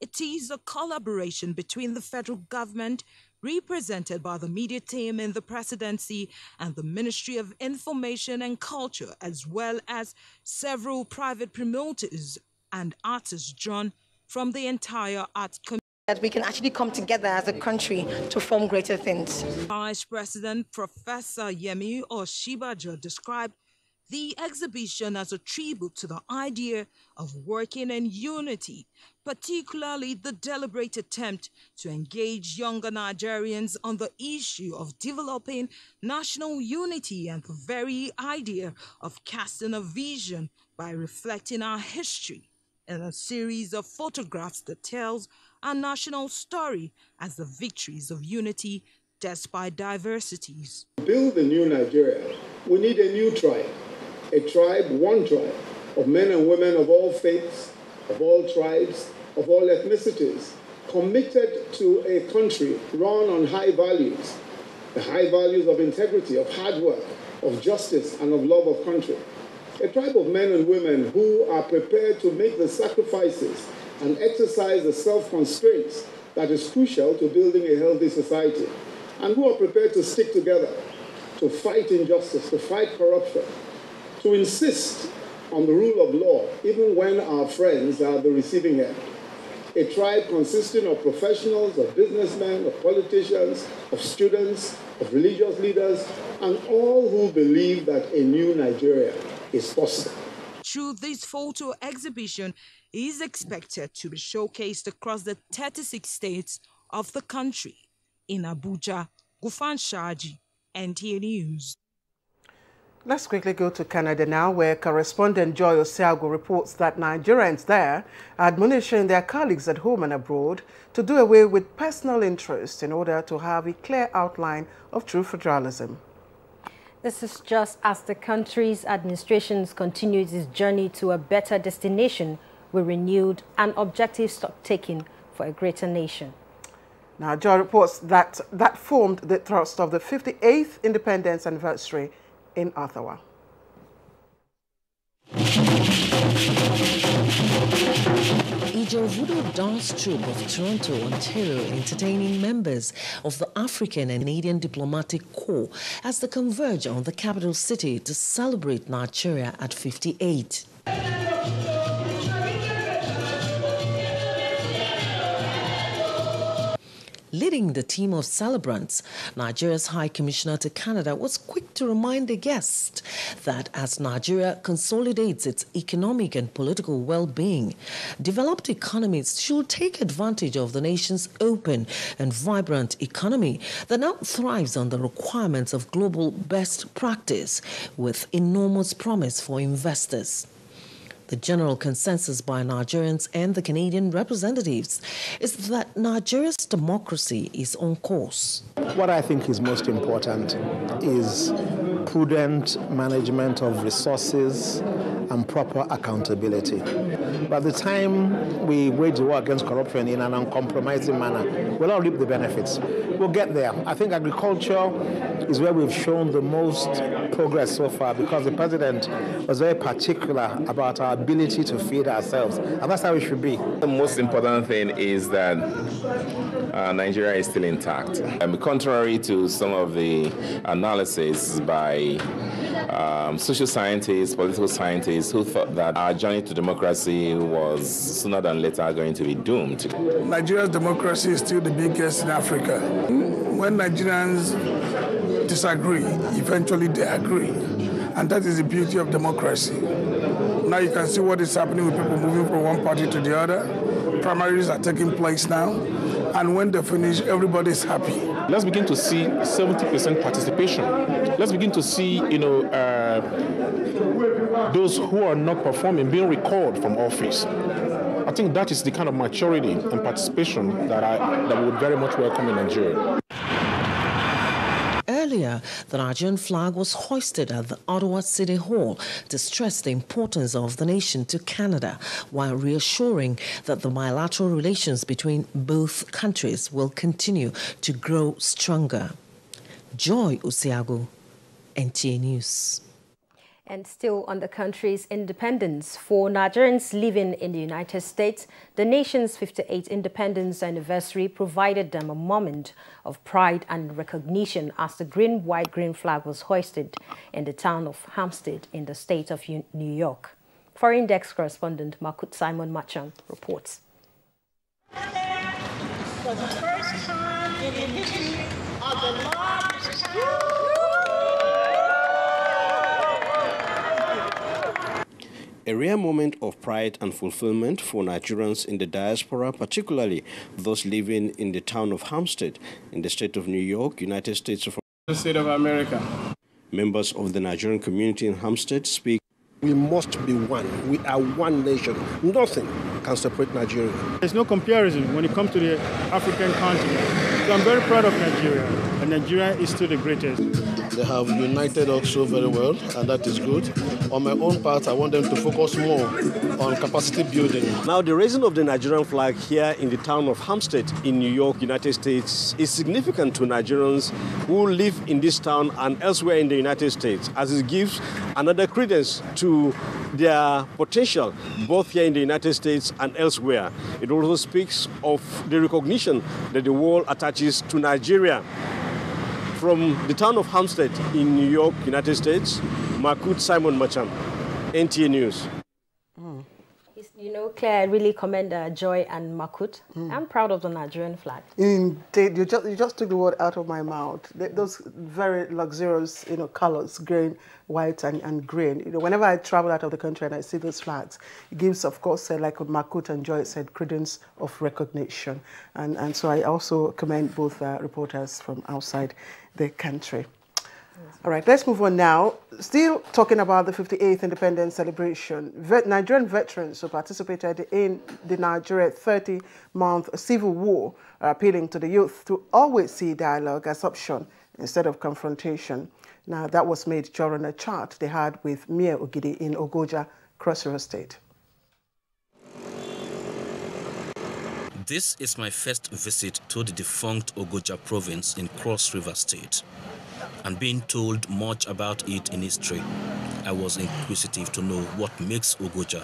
It is a collaboration between the federal government, represented by the media team in the presidency, and the Ministry of Information and Culture, as well as several private promoters and artists drawn from the entire art community. That we can actually come together as a country to form greater things. Vice President Professor Yemi Oshibajo described the exhibition as a tribute to the idea of working in unity, particularly the deliberate attempt to engage younger Nigerians on the issue of developing national unity and the very idea of casting a vision by reflecting our history in a series of photographs that tells our national story as the victories of unity despite diversities. To build a new Nigeria, we need a new tribe. A tribe, one tribe, of men and women of all faiths, of all tribes, of all ethnicities, committed to a country run on high values, the high values of integrity, of hard work, of justice, and of love of country. A tribe of men and women who are prepared to make the sacrifices and exercise the self-constraints that is crucial to building a healthy society, and who are prepared to stick together, to fight injustice, to fight corruption, to insist on the rule of law, even when our friends are the receiving end. A tribe consisting of professionals, of businessmen, of politicians, of students, of religious leaders, and all who believe that a new Nigeria is possible. Through this photo exhibition is expected to be showcased across the 36 states of the country. In Abuja, Gufan Shaji, NTA News. Let's quickly go to Canada now, where correspondent Joy Osiago reports that Nigerians there are admonishing their colleagues at home and abroad to do away with personal interests in order to have a clear outline of true federalism. This is just as the country's administration continues its journey to a better destination with renewed and objective stock-taking for a greater nation. Now, Joy reports that that formed the thrust of the 58th independence anniversary in Ottawa. Ijo Voodoo dance troupe of Toronto, Ontario, entertaining members of the African and Canadian Diplomatic Corps as they converge on the capital city to celebrate Nigeria at 58. Leading the team of celebrants, Nigeria's High Commissioner to Canada was quick to remind the guests that as Nigeria consolidates its economic and political well-being, developed economies should take advantage of the nation's open and vibrant economy that now thrives on the requirements of global best practice with enormous promise for investors. The general consensus by Nigerians and the Canadian representatives is that Nigeria's democracy is on course. What I think is most important is prudent management of resources and proper accountability. By the time we wage the war against corruption in an uncompromising manner, we'll all reap the benefits. We'll get there. I think agriculture is where we've shown the most progress so far because the president was very particular about our ability to feed ourselves, and that's how it should be. The most important thing is that Nigeria is still intact. Contrary to some of the analysis by social scientists, political scientists who thought that our journey to democracy was sooner than later going to be doomed. Nigeria's democracy is still the biggest in Africa. When Nigerians disagree, eventually they agree. And that is the beauty of democracy. Now you can see what is happening with people moving from one party to the other. Primaries are taking place now. And when they finish, everybody is happy. Let's begin to see 70% participation. Let's begin to see, those who are not performing being recalled from office. I think that is the kind of maturity and participation that we would very much welcome in Nigeria. Earlier, the Nigerian flag was hoisted at the Ottawa City Hall to stress the importance of the nation to Canada, while reassuring that the bilateral relations between both countries will continue to grow stronger. Joy Usiagu, NTA News. And still on the country's independence, for Nigerians living in the United States, the nation's 58th independence anniversary provided them a moment of pride and recognition as the green, white, green flag was hoisted in the town of Hampstead in the state of New York. Foreign Desk correspondent Makut Simon Machan reports. For the first time in the history of the largest town. A rare moment of pride and fulfillment for Nigerians in the diaspora, particularly those living in the town of Hampstead in the state of New York, United States of the state of America. Members of the Nigerian community in Hampstead speak. We must be one. We are one nation. Nothing can separate Nigeria. There's no comparison when it comes to the African continent. So I'm very proud of Nigeria, and Nigeria is still the greatest. They have united us so very well, and that is good. On my own part, I want them to focus more on capacity building. Now, the raising of the Nigerian flag here in the town of Hampstead in New York, United States, is significant to Nigerians who live in this town and elsewhere in the United States, as it gives another credence to their potential, both here in the United States and elsewhere. It also speaks of the recognition that the world attaches to Nigeria. From the town of Hampstead in New York, United States, Makut Simon Machan, NTA News. You know, Claire, I really commend Joy and Makut. I'm proud of the Nigerian flag. Indeed, you just took the word out of my mouth. Those very luxurious, colors, green, white, and green. Whenever I travel out of the country and I see those flags, it gives, of course, like Makut and Joy said, credence of recognition. And so I also commend both reporters from outside the country. All right, let's move on now. Still talking about the 58th independence celebration. Nigerian veterans who participated in the Nigeria 30-month civil war are appealing to the youth to always see dialogue as option instead of confrontation. Now, that was made during a chat they had with Mia Ogidi in Abuja, Cross River State. This is my first visit to the defunct Abuja province in Cross River State. And being told much about it in history, I was inquisitive to know what makes Abuja